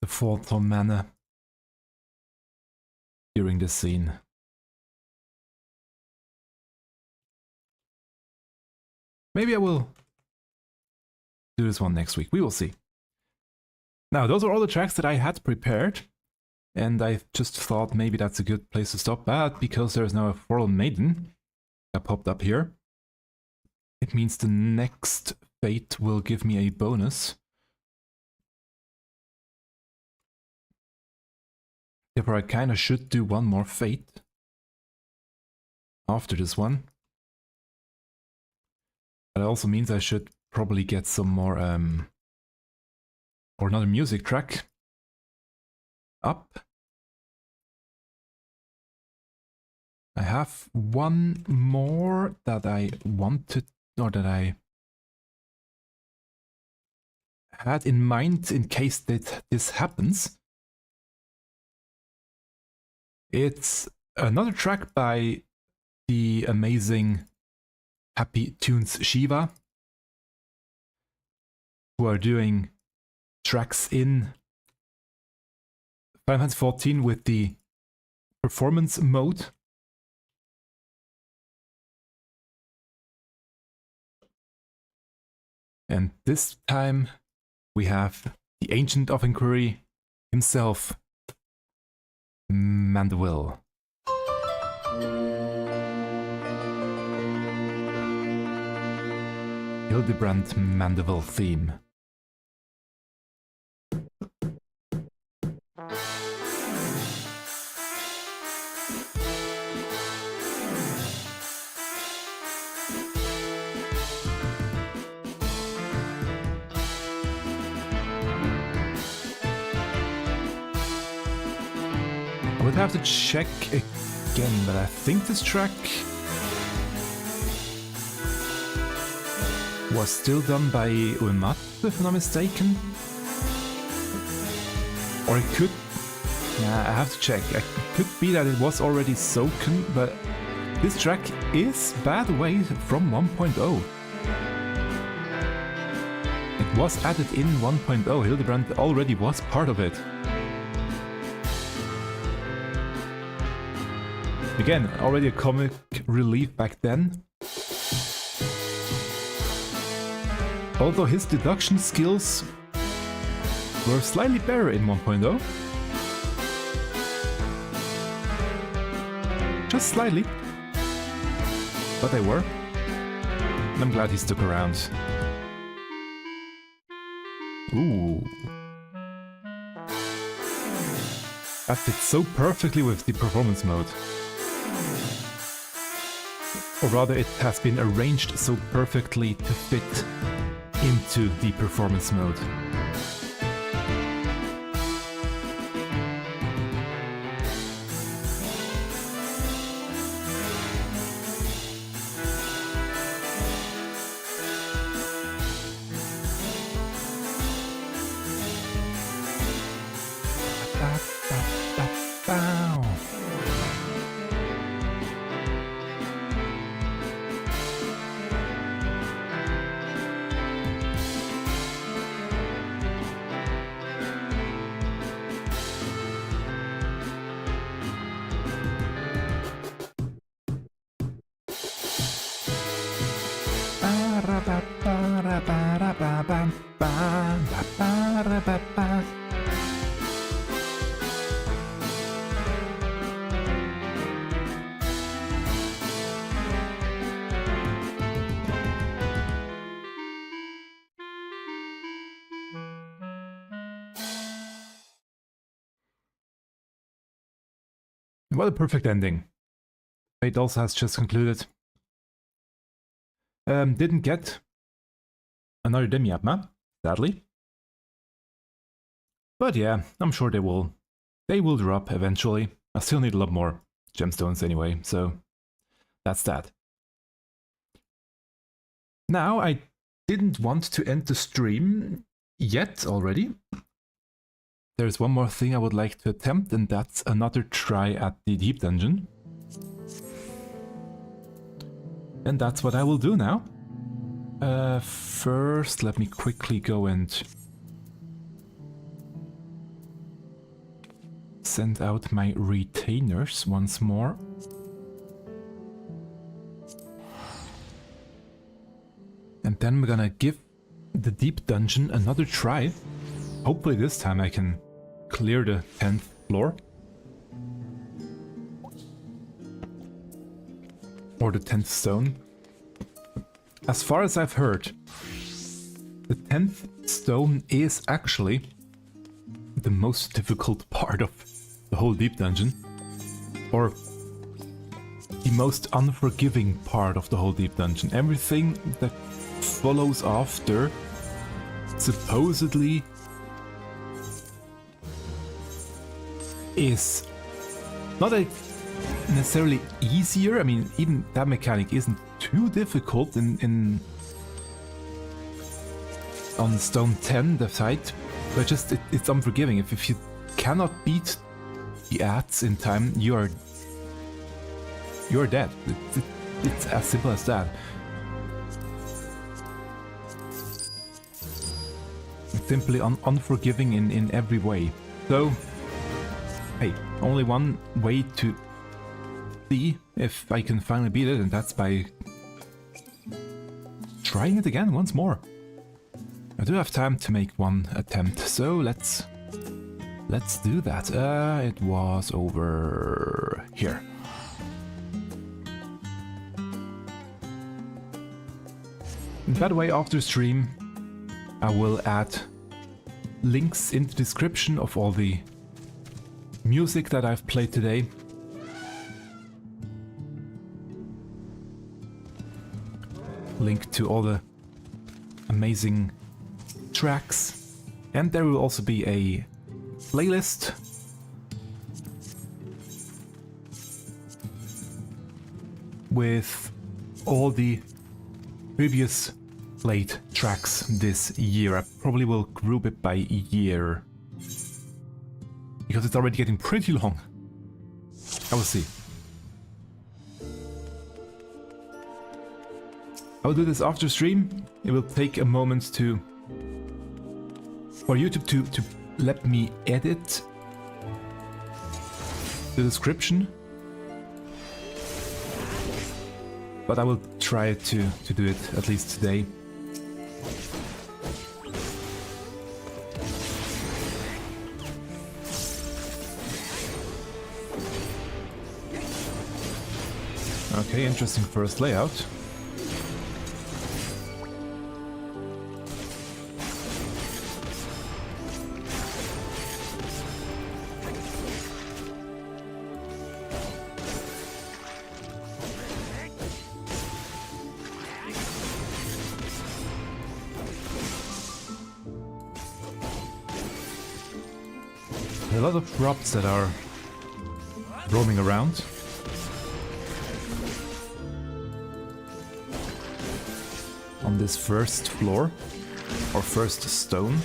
the fourth tone manner during this scene. Maybe I will do this one next week. We will see. Now, those are all the tracks that I had prepared, and I just thought maybe that's a good place to stop. But because there's now a Fallen Maiden that popped up here, it means the next fate will give me a bonus. Therefore, I kind of should do one more fate after this one. That also means I should probably get some more, or another music track up. I have one more that I wanted, or that I had in mind in case that this happens. It's another track by the amazing Happy Tunes Shiva, who are doing tracks in Final Fantasy XIV with the performance mode. And this time we have the Ancient of Inquiry himself, Mandeville. Hildebrand Mandeville theme. I would have to check again, but I think this track was still done by Oeth, if I'm not mistaken. Or it could... Yeah, I have to check. It could be that it was already Soken, but this track is, by the way, from 1.0. It was added in 1.0. Hildebrand already was part of it. Again, already a comic relief back then. Although his deduction skills were slightly better in 1.0. Just slightly. But they were. And I'm glad he stuck around. Ooh. That fits so perfectly with the performance mode. Or rather, it has been arranged so perfectly to fit into the performance mode. What a perfect ending. Fate also has just concluded. Didn't get another demi-atma, sadly. But yeah, I'm sure they will drop eventually. I still need a lot more gemstones anyway, so that's that. Now, I didn't want to end the stream yet already. There's one more thing I would like to attempt, and that's another try at the deep dungeon. And that's what I will do now. First, let me quickly go and send out my retainers once more. And then we're gonna give the deep dungeon another try. Hopefully this time I can clear the 10th floor. Or the 10th stone. As far as I've heard, the 10th stone is actually the most difficult part of the whole deep dungeon. Or the most unforgiving part of the whole deep dungeon. Everything that follows after supposedly is not necessarily easier. I mean, even that mechanic isn't too difficult on stone 10, the fight, but just it's unforgiving. If you cannot beat the ads in time, you're dead. It's as simple as that. It's simply unforgiving in every way. So, hey, only one way to see if I can finally beat it, and that's by trying it again once more. I do have time to make one attempt, so let's do that. It was over here. And by the way, after stream, I will add links in the description of all the music that I've played today. Link to all the amazing tracks. And there will also be a playlist with all the previous played tracks this year. I probably will group it by year, because it's already getting pretty long. I will see. I will do this after stream. It will take a moment for YouTube to let me edit the description. But I will try to do it at least today. Okay, interesting first layout. A lot of props that are roaming around. On this first floor, or first stone.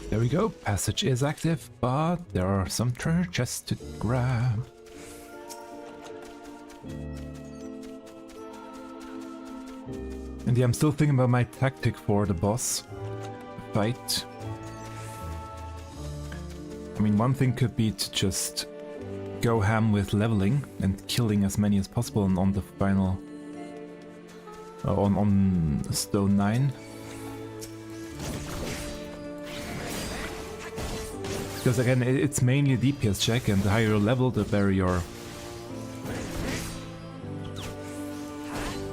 There we go, passage is active, but there are some treasure chests to grab. And And yeah, I'm still thinking about my tactic for the boss fight. I mean, one thing could be to just go ham with leveling and killing as many as possible on the final... on Stone 9. Because again, it's mainly a DPS check, and the higher your level, the better your...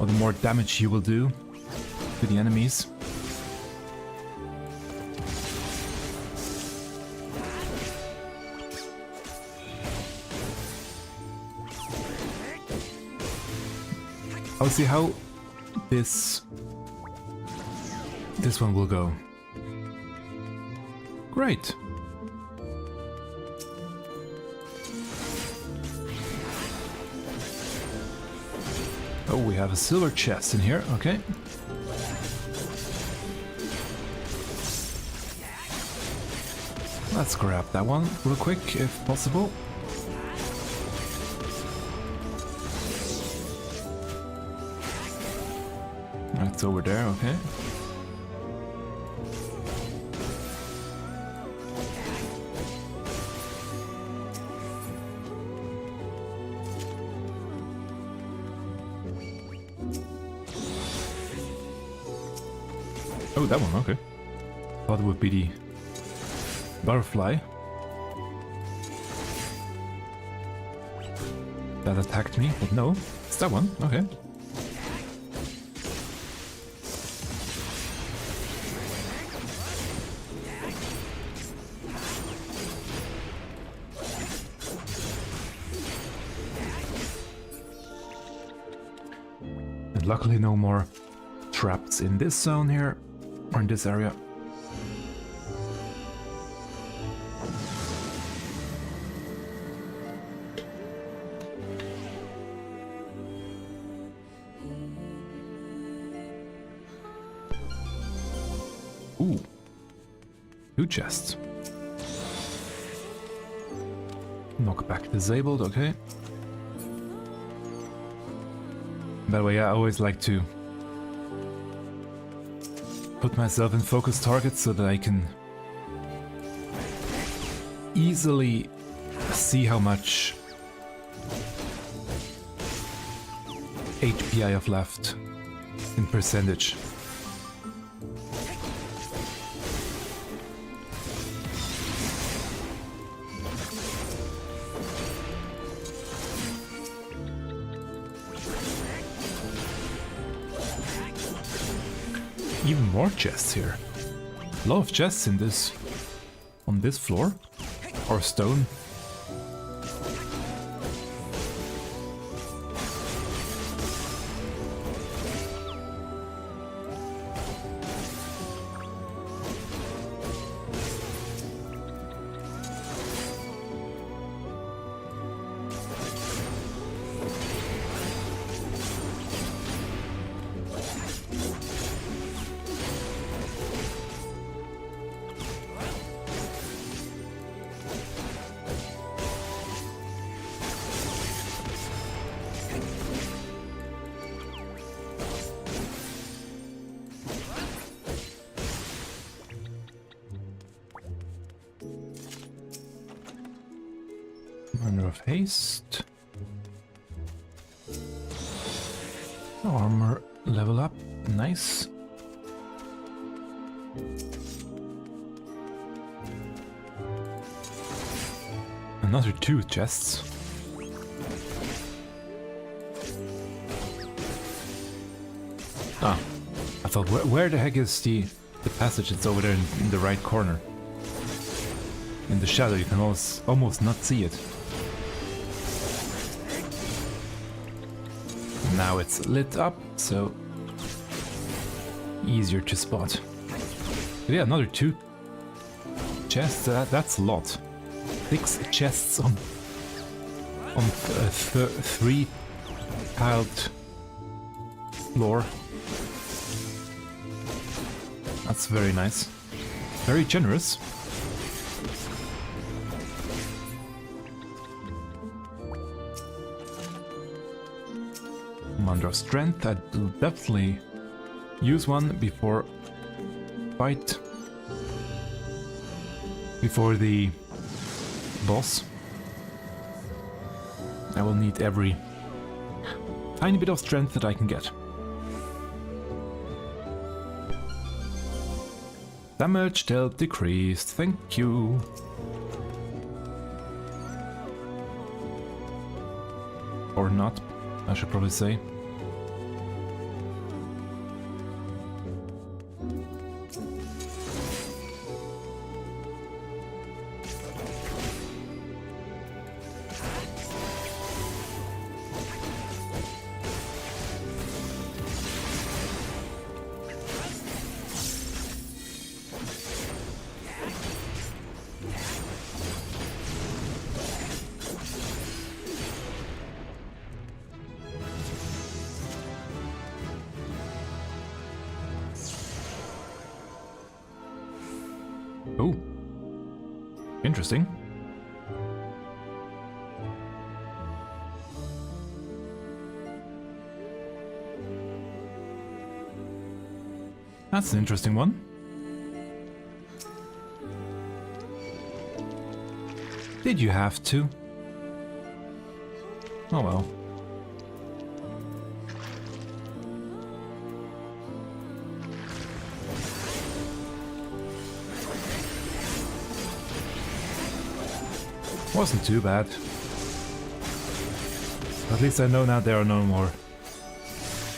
or the more damage you will do to the enemies. I'll see how this one will go. Great. Oh, we have a silver chest in here, okay. Let's grab that one real quick, if possible. That's over there, okay. Oh, that one, okay. Thought it would be the butterfly that attacked me, but no, it's that one, okay. And luckily no more traps in this zone here, or in this area. Ooh. 2 chests. Knockback disabled, okay. By the way, I always like to put myself in focus targets so that I can easily see how much HP I have left in percentage. Even more chests here. A lot of chests in this... on this floor. Or stone. Manner of haste. Armor level up, nice. Another 2 chests. Ah, I thought, where the heck is the passage? It's over there in the right corner. In the shadow, you can almost not see it. Now it's lit up, so easier to spot. But yeah, another 2 chests. That's a lot. 6 chests on 3 tiled floor. That's very nice. Very generous. Commander of Strength, I'll definitely use one before fight. Before the boss. I will need every tiny bit of strength that I can get. Damage dealt decreased, thank you. Or not, I should probably say. Oh, interesting. That's an interesting one. Did you have to? Oh well. Wasn't too bad. At least I know now there are no more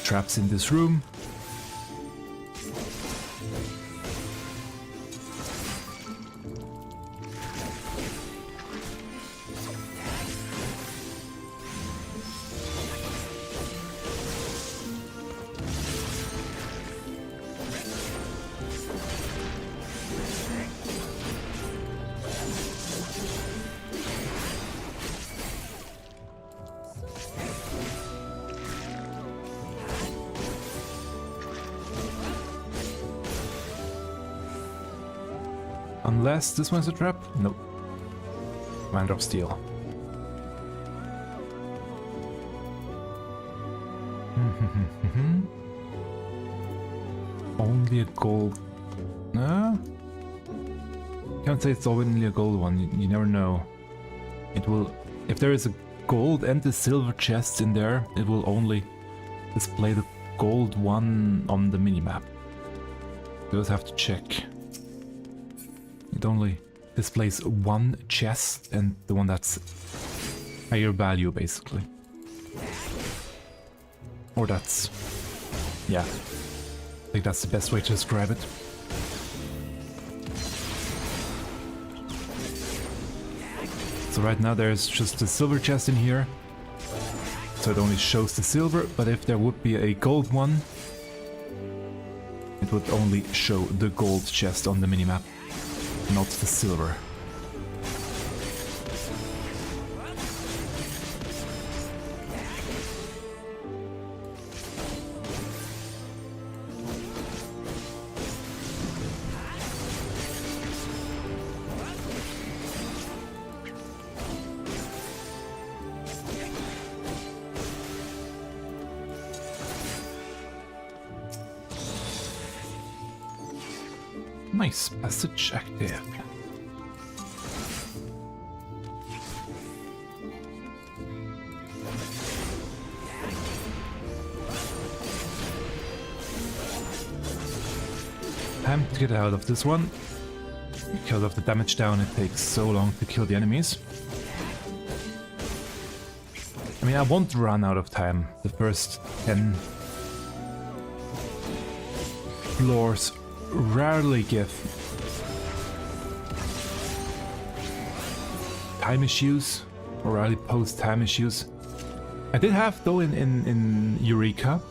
traps in this room. Unless this one's a trap? Nope. Commander of Steel. Only a gold. No? Can't say it's only a gold one. You never know. It will. If there is a gold and a silver chest in there, it will only display the gold one on the minimap. You just have to check. It only displays one chest and the one that's higher value, basically. Or that's... yeah. I think that's the best way to describe it. So right now there's just a silver chest in here. So it only shows the silver, but if there would be a gold one, it would only show the gold chest on the minimap. Not the silver. Nice passage active. Time to get out of this one. Because of the damage down, it takes so long to kill the enemies. I mean, I won't run out of time. The first 10 floors rarely give time issues, or rarely pose time issues. I did have though in Eureka.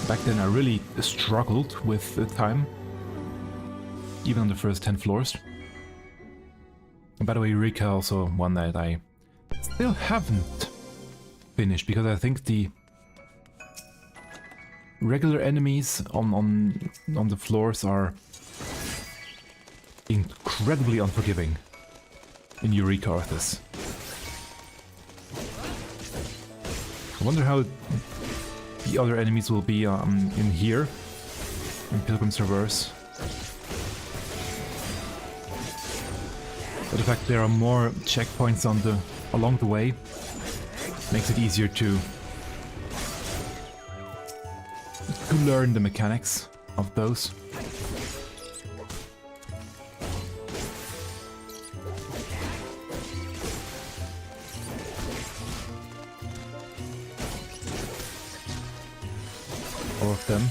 Back then I really struggled with the time, even on the first 10 floors. And by the way, Eureka also one that I still haven't finished, because I think the regular enemies on the floors are incredibly unforgiving in Eureka Arthas. I wonder how the other enemies will be in here. in Pilgrim's Reverse. But the fact there are more checkpoints along the way makes it easier to learn the mechanics of those. All of them.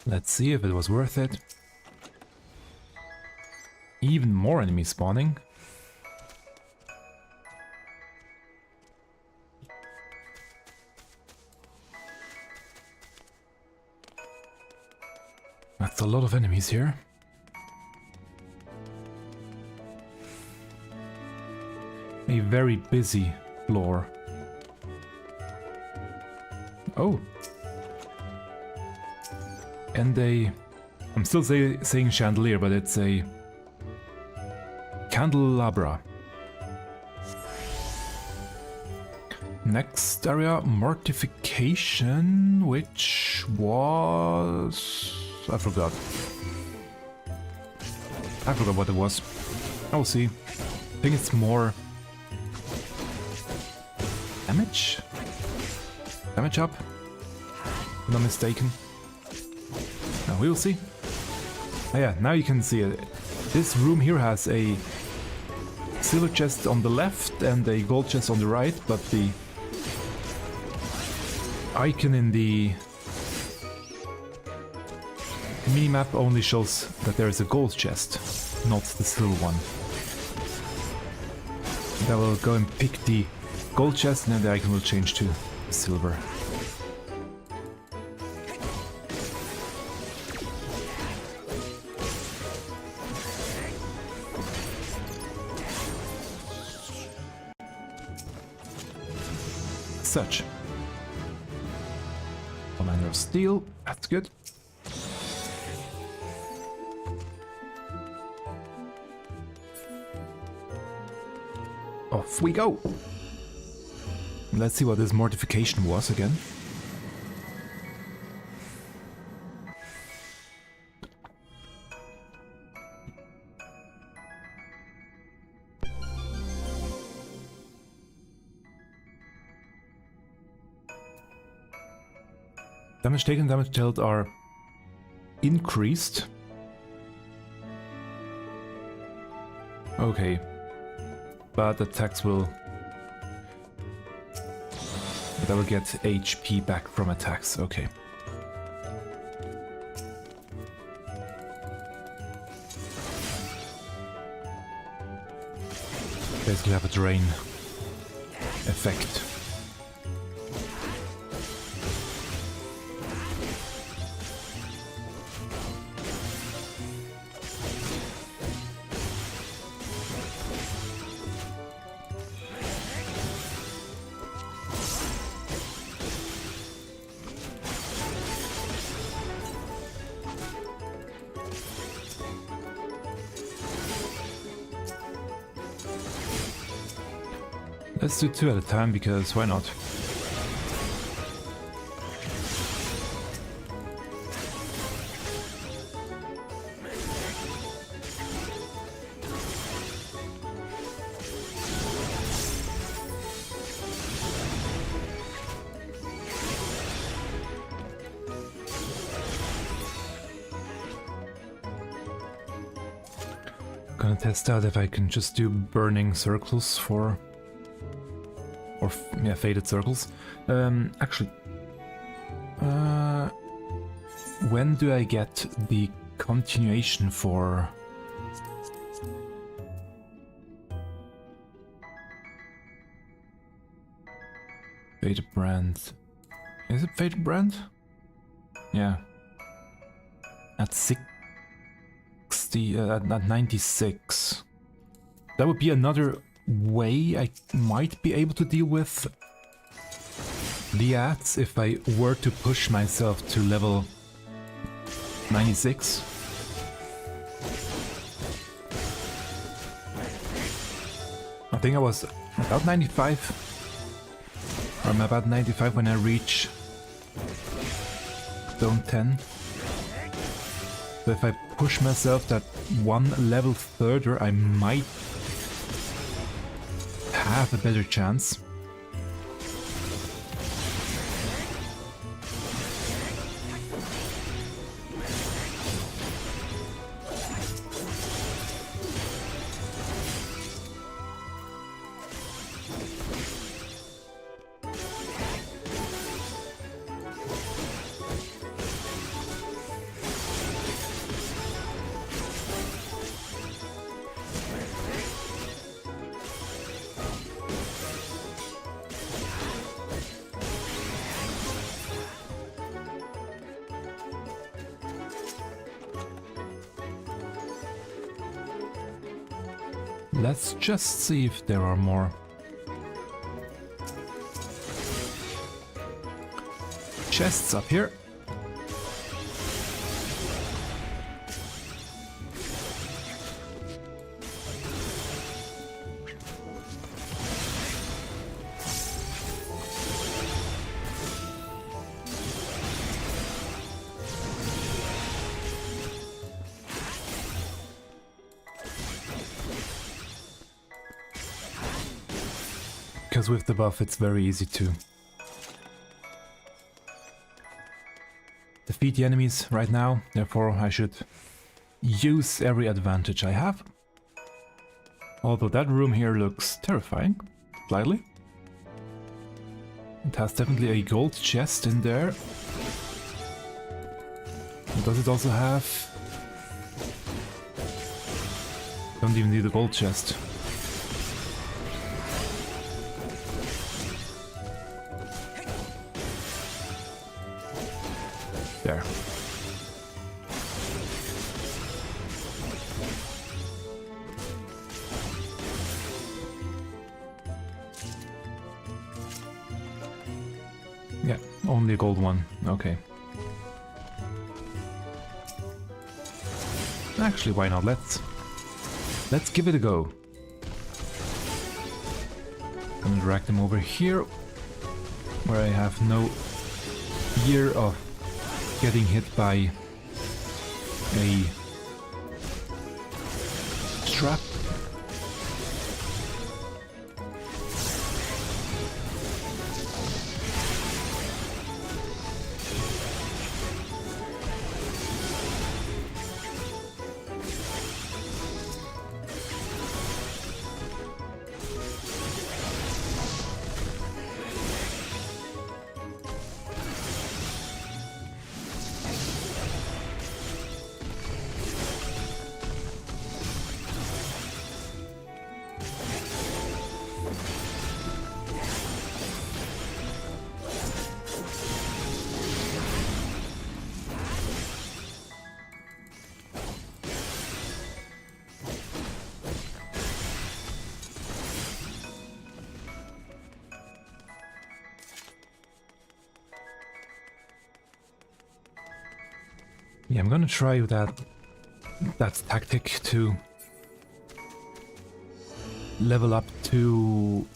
Let's see if it was worth it. Even more enemies spawning. That's a lot of enemies here. A very busy floor. Oh. And I'm still saying chandelier, but it's a candelabra. Next area, mortification, which was... I forgot what it was. I'll see. I think it's more damage? Damage up? If I'm not mistaken. No, we will see. Oh yeah, now you can see it. This room here has a silver chest on the left and a gold chest on the right, but the icon in the minimap only shows that there is a gold chest, not the silver one. And I will go and pick the gold chest and then the icon will change to silver. Such. Commander of Steel, that's good. Off we go! Let's see what this mortification was again. Damage taken and damage dealt are increased. Okay. But attacks will... But I will get HP back from attacks, okay. Basically have a drain effect. Let's do 2 at a time, because why not? Gonna test out if I can just do burning circles for... or yeah, faded circles. Actually... when do I get the continuation for... Faded brand? Is it faded brand? Yeah. At 60, at 96. That would be another way I might be able to deal with the ads if I were to push myself to level 96. I think I was about 95. I'm about 95 when I reach Zone 10. So if I push myself that one level further, I might have a better chance. Let's just see if there are more chests up here. Because with the buff it's very easy to defeat the enemies right now, therefore I should use every advantage I have. Although that room here looks terrifying, slightly. It has definitely a gold chest in there. Does it also have... Don't even need a gold chest. There. Yeah, only a gold one. Okay. Actually, why not? Let's give it a go. I'm gonna drag them over here, where I have no fear of getting hit by a trap. Yeah, I'm gonna try that tactic to level up to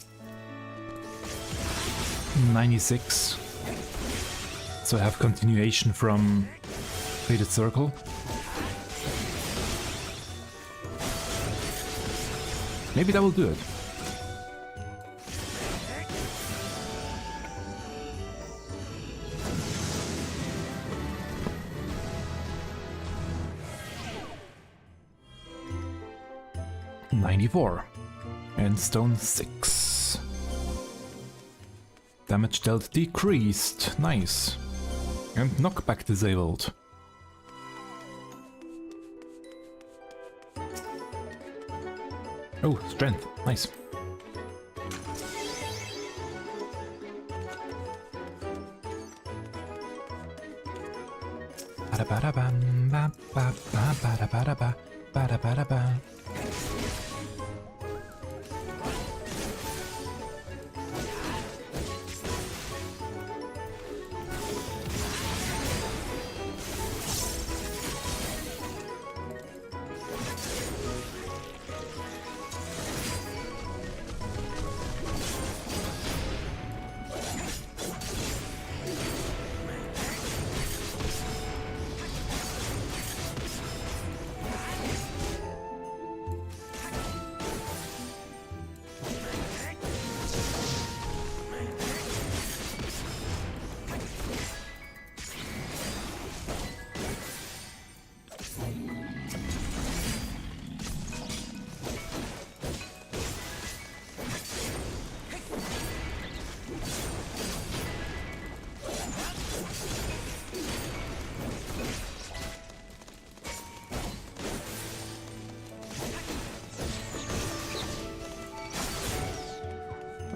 96, so I have continuation from Faded Circle. Maybe that will do it. 94. And stone 6. Damage dealt decreased. Nice. And knockback disabled. Oh, strength. Nice.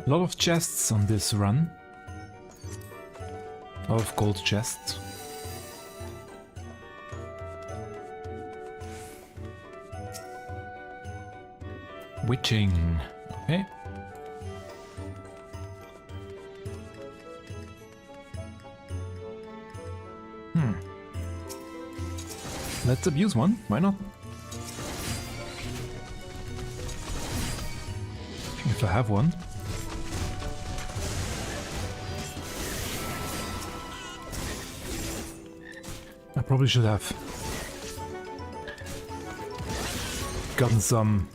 A lot of chests on this run. A lot of gold chests. Witching. Okay. Let's abuse one. Why not? If I have one. I probably should have gotten some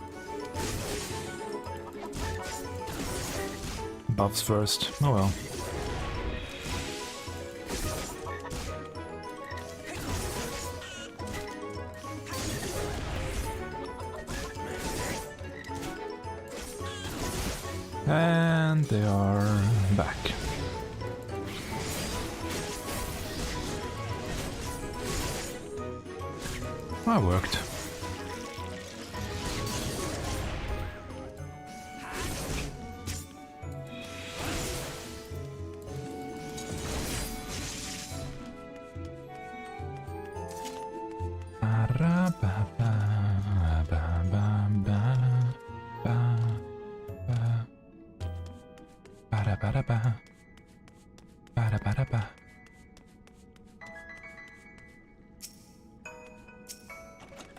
buffs first. Oh well. And they are back. That worked.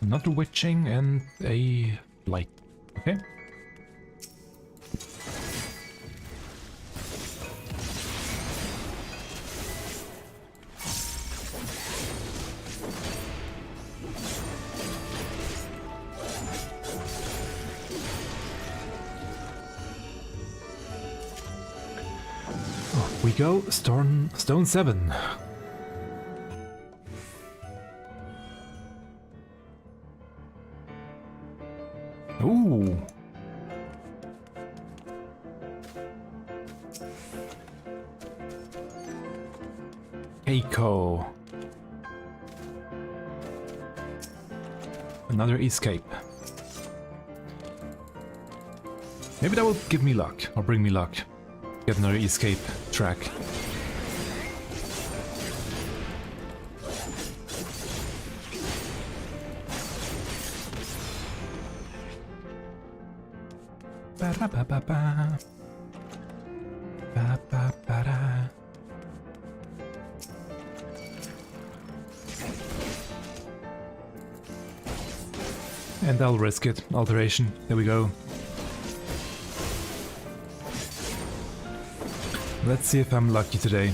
Another witching and a light. Okay. Off we go, stone 7. Ooh. Eiko. Another escape. Maybe that will give me luck, or bring me luck. Get another escape track. Ba-da-ba-ba-ba. Ba-ba-ba-da. And I'll risk it. Alteration. There we go. Let's see if I'm lucky today.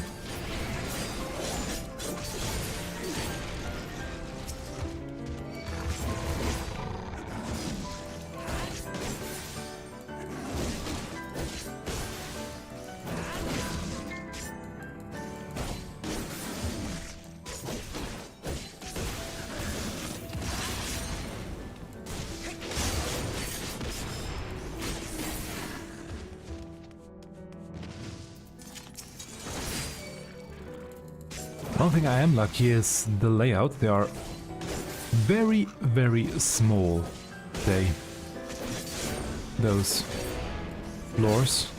One thing I am lucky is the layout. They are very, very small. Those floors.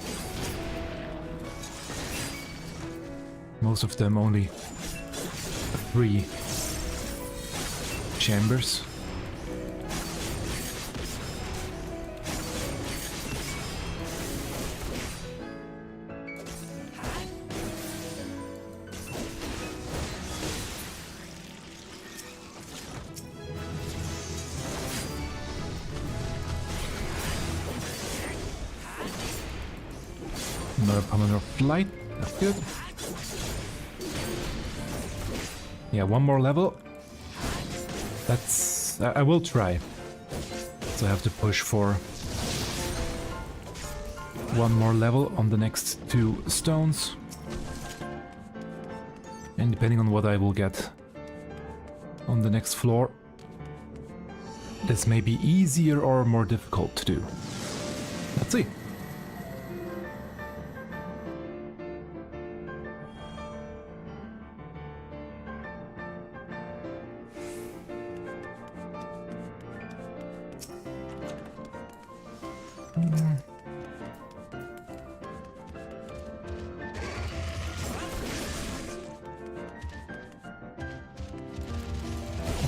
Most of them only 3 chambers. Another Pomodoro flight, that's good. Yeah, one more level. That's... I will try. So I have to push for one more level on the next 2 stones. And depending on what I will get on the next floor, this may be easier or more difficult to do. Let's see.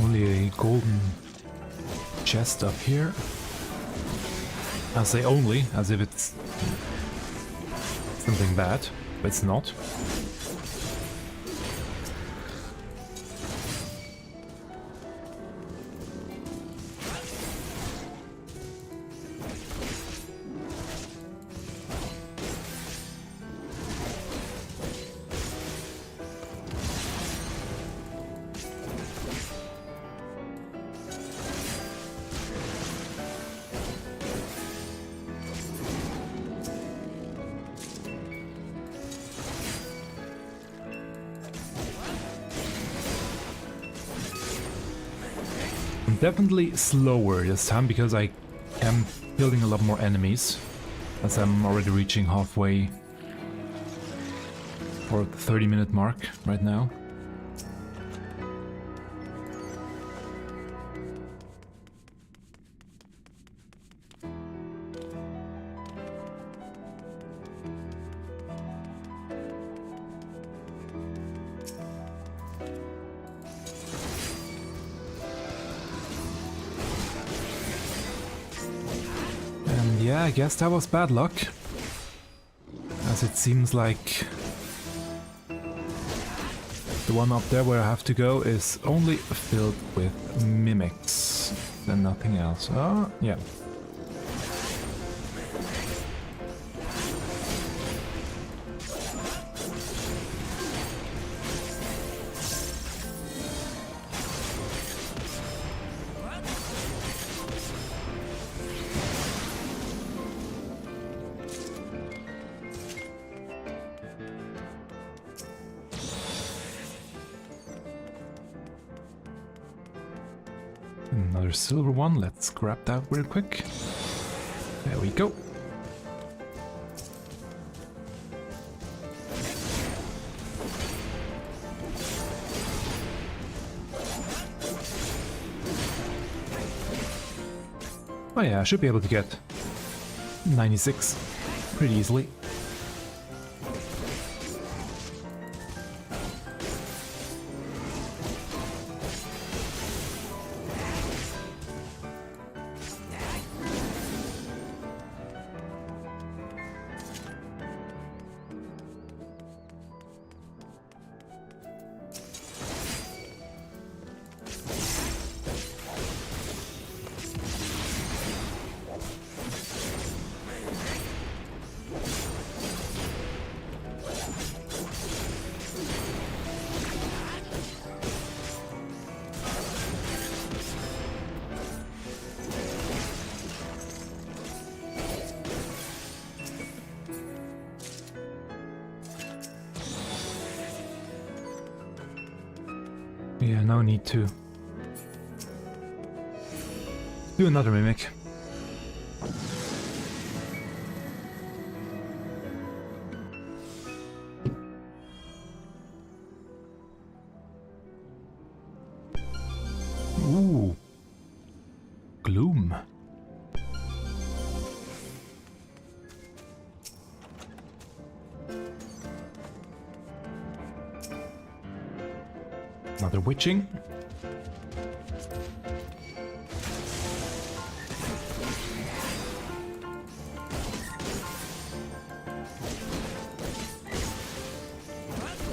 Only a golden chest up here. I say only, as if it's something bad, but it's not. Definitely slower this time because I am building a lot more enemies, as I'm already reaching halfway for the 30-minute mark right now. Yeah, I guess that was bad luck, as it seems like the one up there where I have to go is only filled with mimics and nothing else. Oh, yeah. Another silver one, let's grab that real quick. There we go. Oh yeah, I should be able to get 96 pretty easily. Yeah, no need to do another mimic. Ooh. Gloom. Another witching.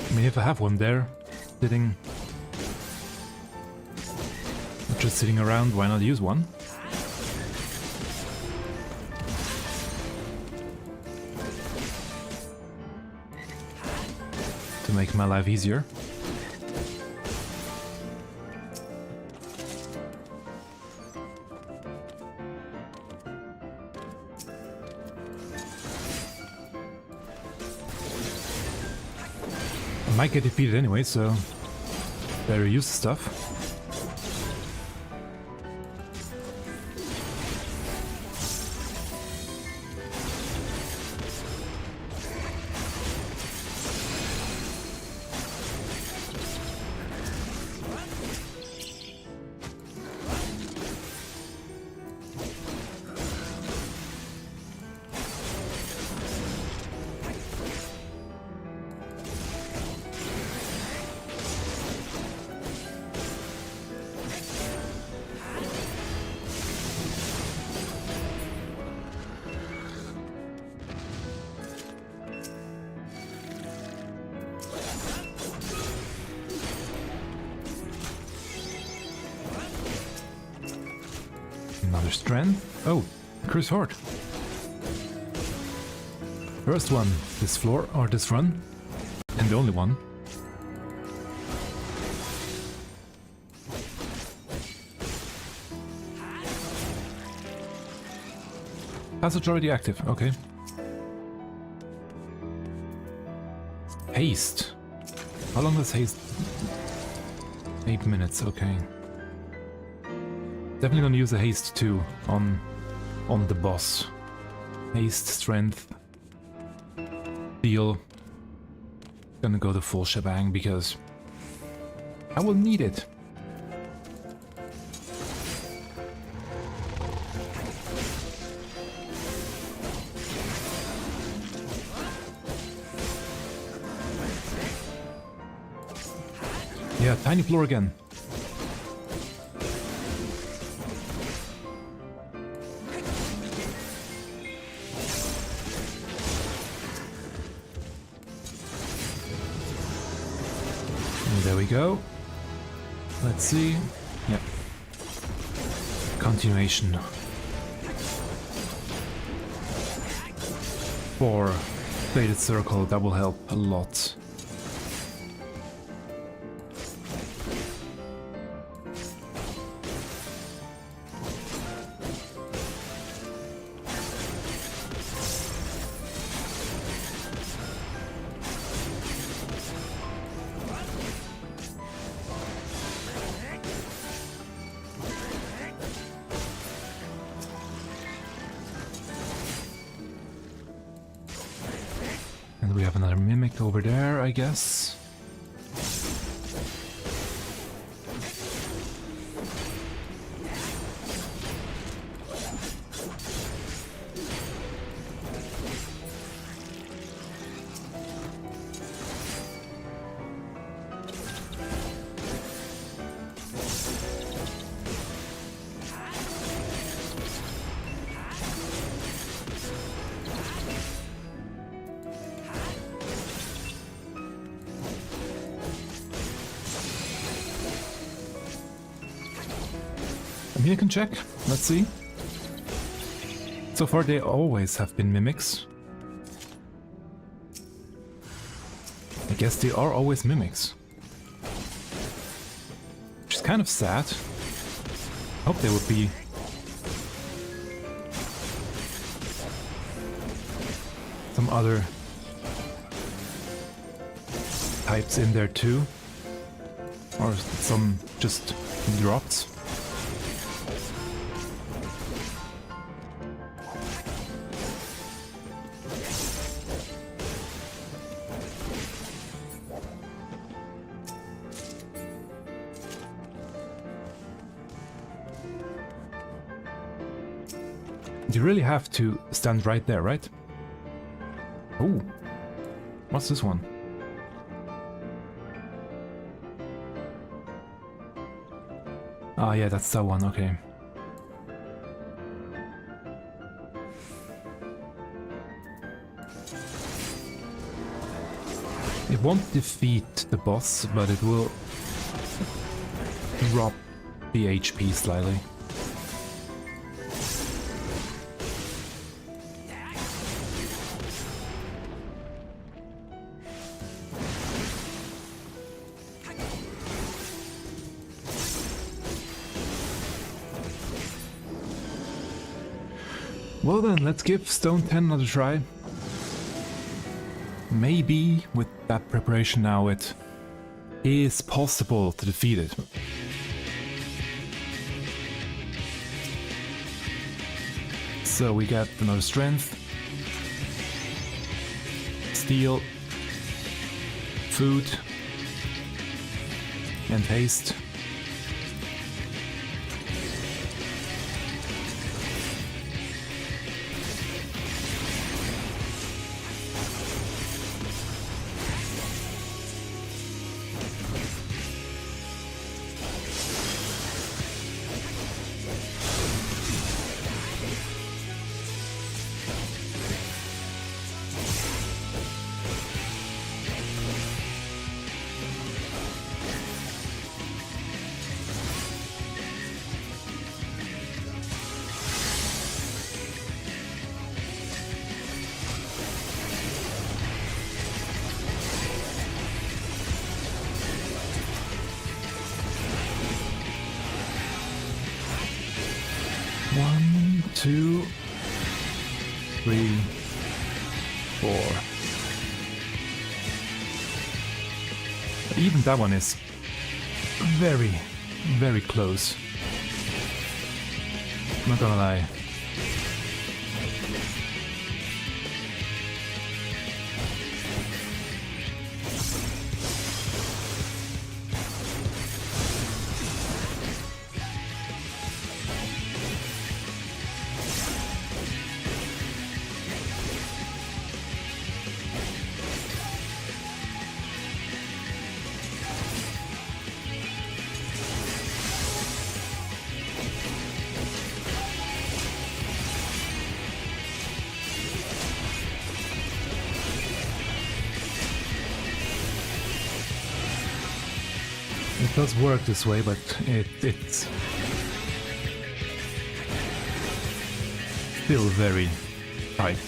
I mean, if I have one there, sitting... just sitting around, why not use one? To make my life easier. I might get defeated anyway, so better use the stuff. Another strength. Oh, Curse Horde. First one this floor, or this run. And the only one. Passage already active, okay. Haste. How long does haste? 8 minutes, okay. Definitely gonna use a haste too on the boss. Haste, strength, deal. Gonna go the full shebang because I will need it. Yeah, tiny floor again. There we go. Let's see. Yep. Continuation. For Faded Circle, that will help a lot. And we have another mimic over there, I guess. I mean, I can check. Let's see. So far, they always have been mimics. I guess they are always mimics. Which is kind of sad. Hope they would be. Some other types in there too. Or some just dropped. You really have to stand right there, right? Oh, what's this one? Ah, yeah, that's that one, okay. It won't defeat the boss, but it will drop the HP slightly. Well then, let's give Stone 10 another try. Maybe with that preparation now it is possible to defeat it. So we got another strength, steel, food, and haste. One, two, three, four. Even that one is very, very close. Not gonna lie. It does work this way, but it's still very tight.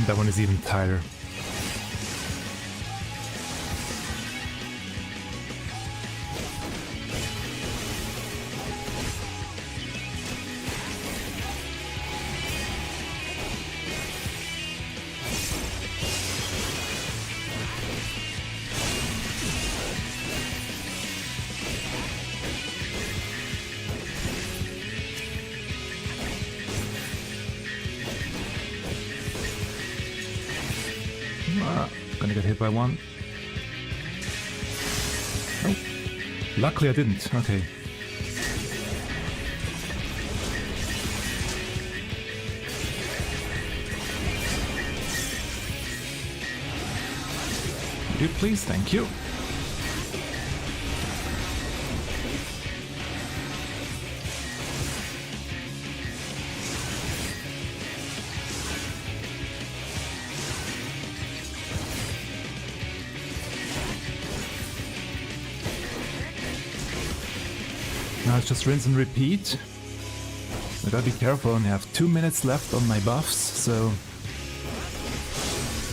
That one is even tighter. Gonna get hit by one. Oh, luckily I didn't. Okay. Would you please? Thank you. Now it's just rinse and repeat. I gotta be careful, I only have 2 minutes left on my buffs, so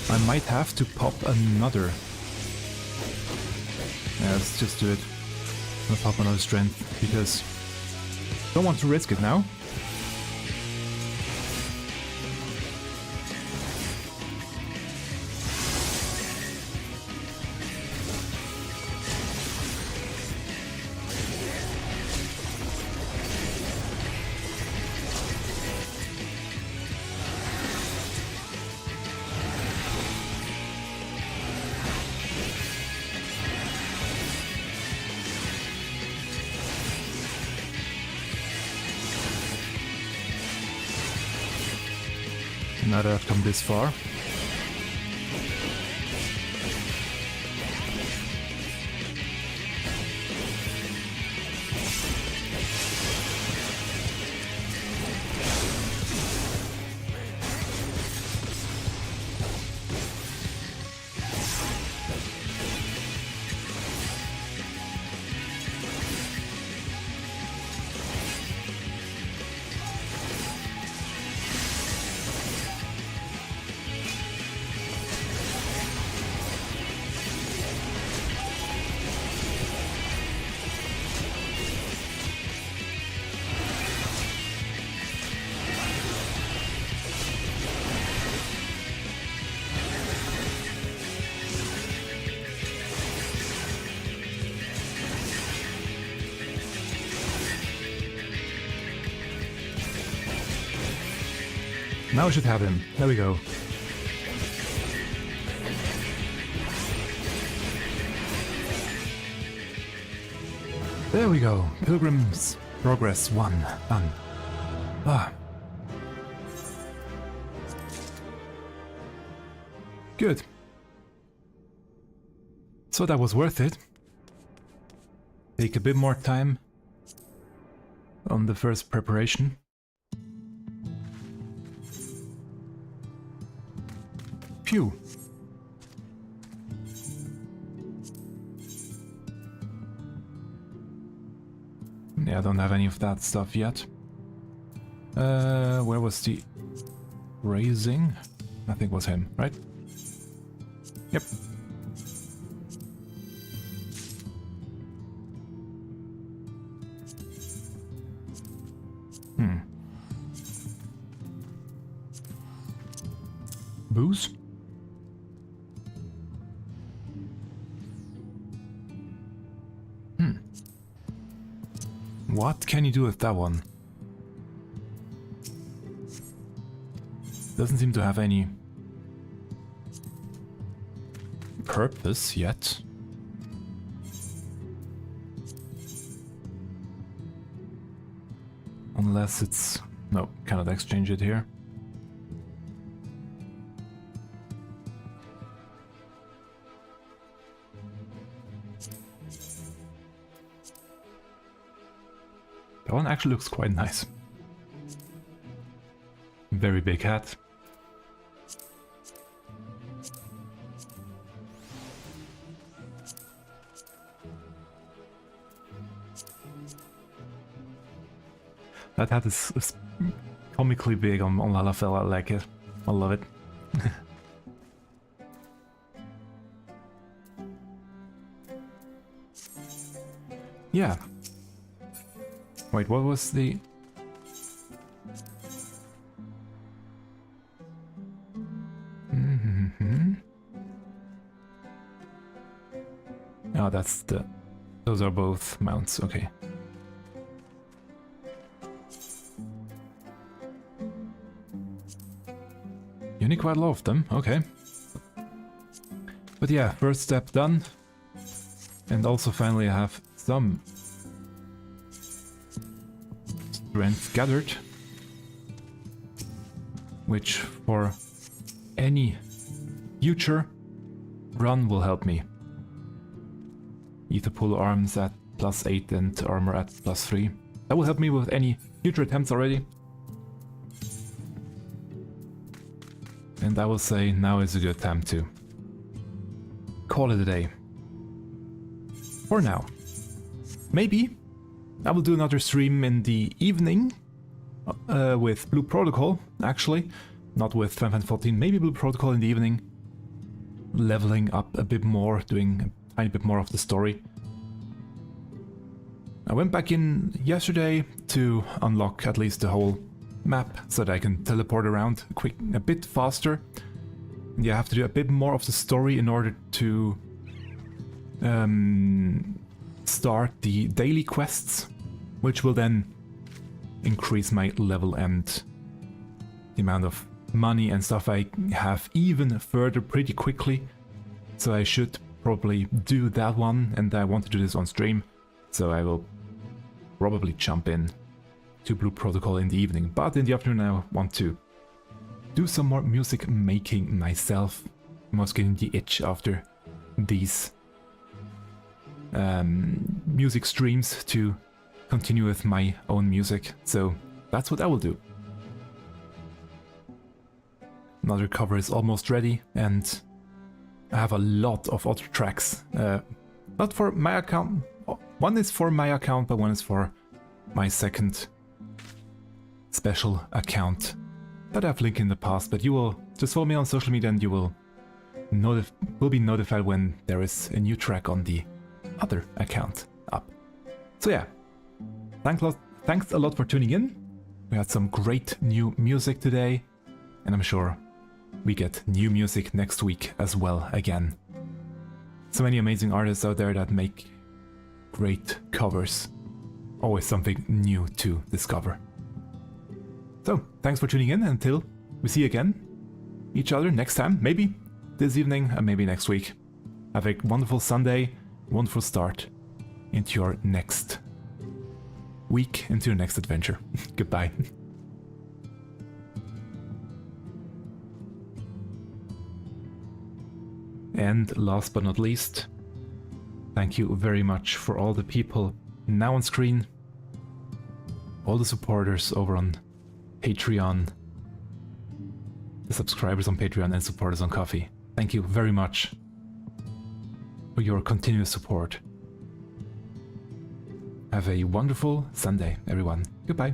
I might have to pop another. Yeah, let's just do it. I'll pop another strength, because I don't want to risk it now. Now that I've come this far. Now we should have him. There we go. There we go. Pilgrim's Progress 1. Done. Ah. Good. So that was worth it. Take a bit more time on the first preparation. Phew. Yeah, I don't have any of that stuff yet. Where was the raising? I think it was him, right? Yep. Booze? What can you do with that one? Doesn't seem to have any purpose yet. Unless it's... no, cannot exchange it here. That one actually looks quite nice. Very big hat. That hat is comically big on Lalafell. I like it. I love it. Yeah. Wait, what was the... Oh, that's the... those are both mounts, okay. You need quite a lot of them, okay. But yeah, first step done. And also finally I have some strength gathered, which for any future run will help me. Ether pull arms at +8 and armor at +3. That will help me with any future attempts already. And I will say now is a good time to call it a day. For now. Maybe I will do another stream in the evening with Blue Protocol, actually. Not with Final Fantasy 14, maybe Blue Protocol in the evening. Leveling up a bit more, doing a tiny bit more of the story. I went back in yesterday to unlock at least the whole map so that I can teleport around a bit faster. And you have to do a bit more of the story in order to start the daily quests, which will then increase my level and the amount of money and stuff I have even further pretty quickly. So I should probably do that one, and I want to do this on stream, so I will probably jump in to Blue Protocol in the evening. But in the afternoon I want to do some more music making myself. I was getting the itch after these music streams to continue with my own music, so that's what I will do. Another cover is almost ready, and I have a lot of other tracks. Not for my account. One is for my account, but one is for my second special account that I've linked in the past. But you will just follow me on social media and you will be notified when there is a new track on the other account up. So yeah, thanks a lot for tuning in. We had some great new music today, and I'm sure we get new music next week as well again. So many amazing artists out there that make great covers. Always something new to discover. So, thanks for tuning in. Until we see each other next time. Maybe this evening and maybe next week. Have a wonderful Sunday, wonderful start into your next week, into your next adventure. Goodbye. And last but not least, thank you very much for all the people now on screen, all the supporters over on Patreon, the subscribers on Patreon and supporters on Ko-fi. Thank you very much for your continuous support. Have a wonderful Sunday, everyone. Goodbye.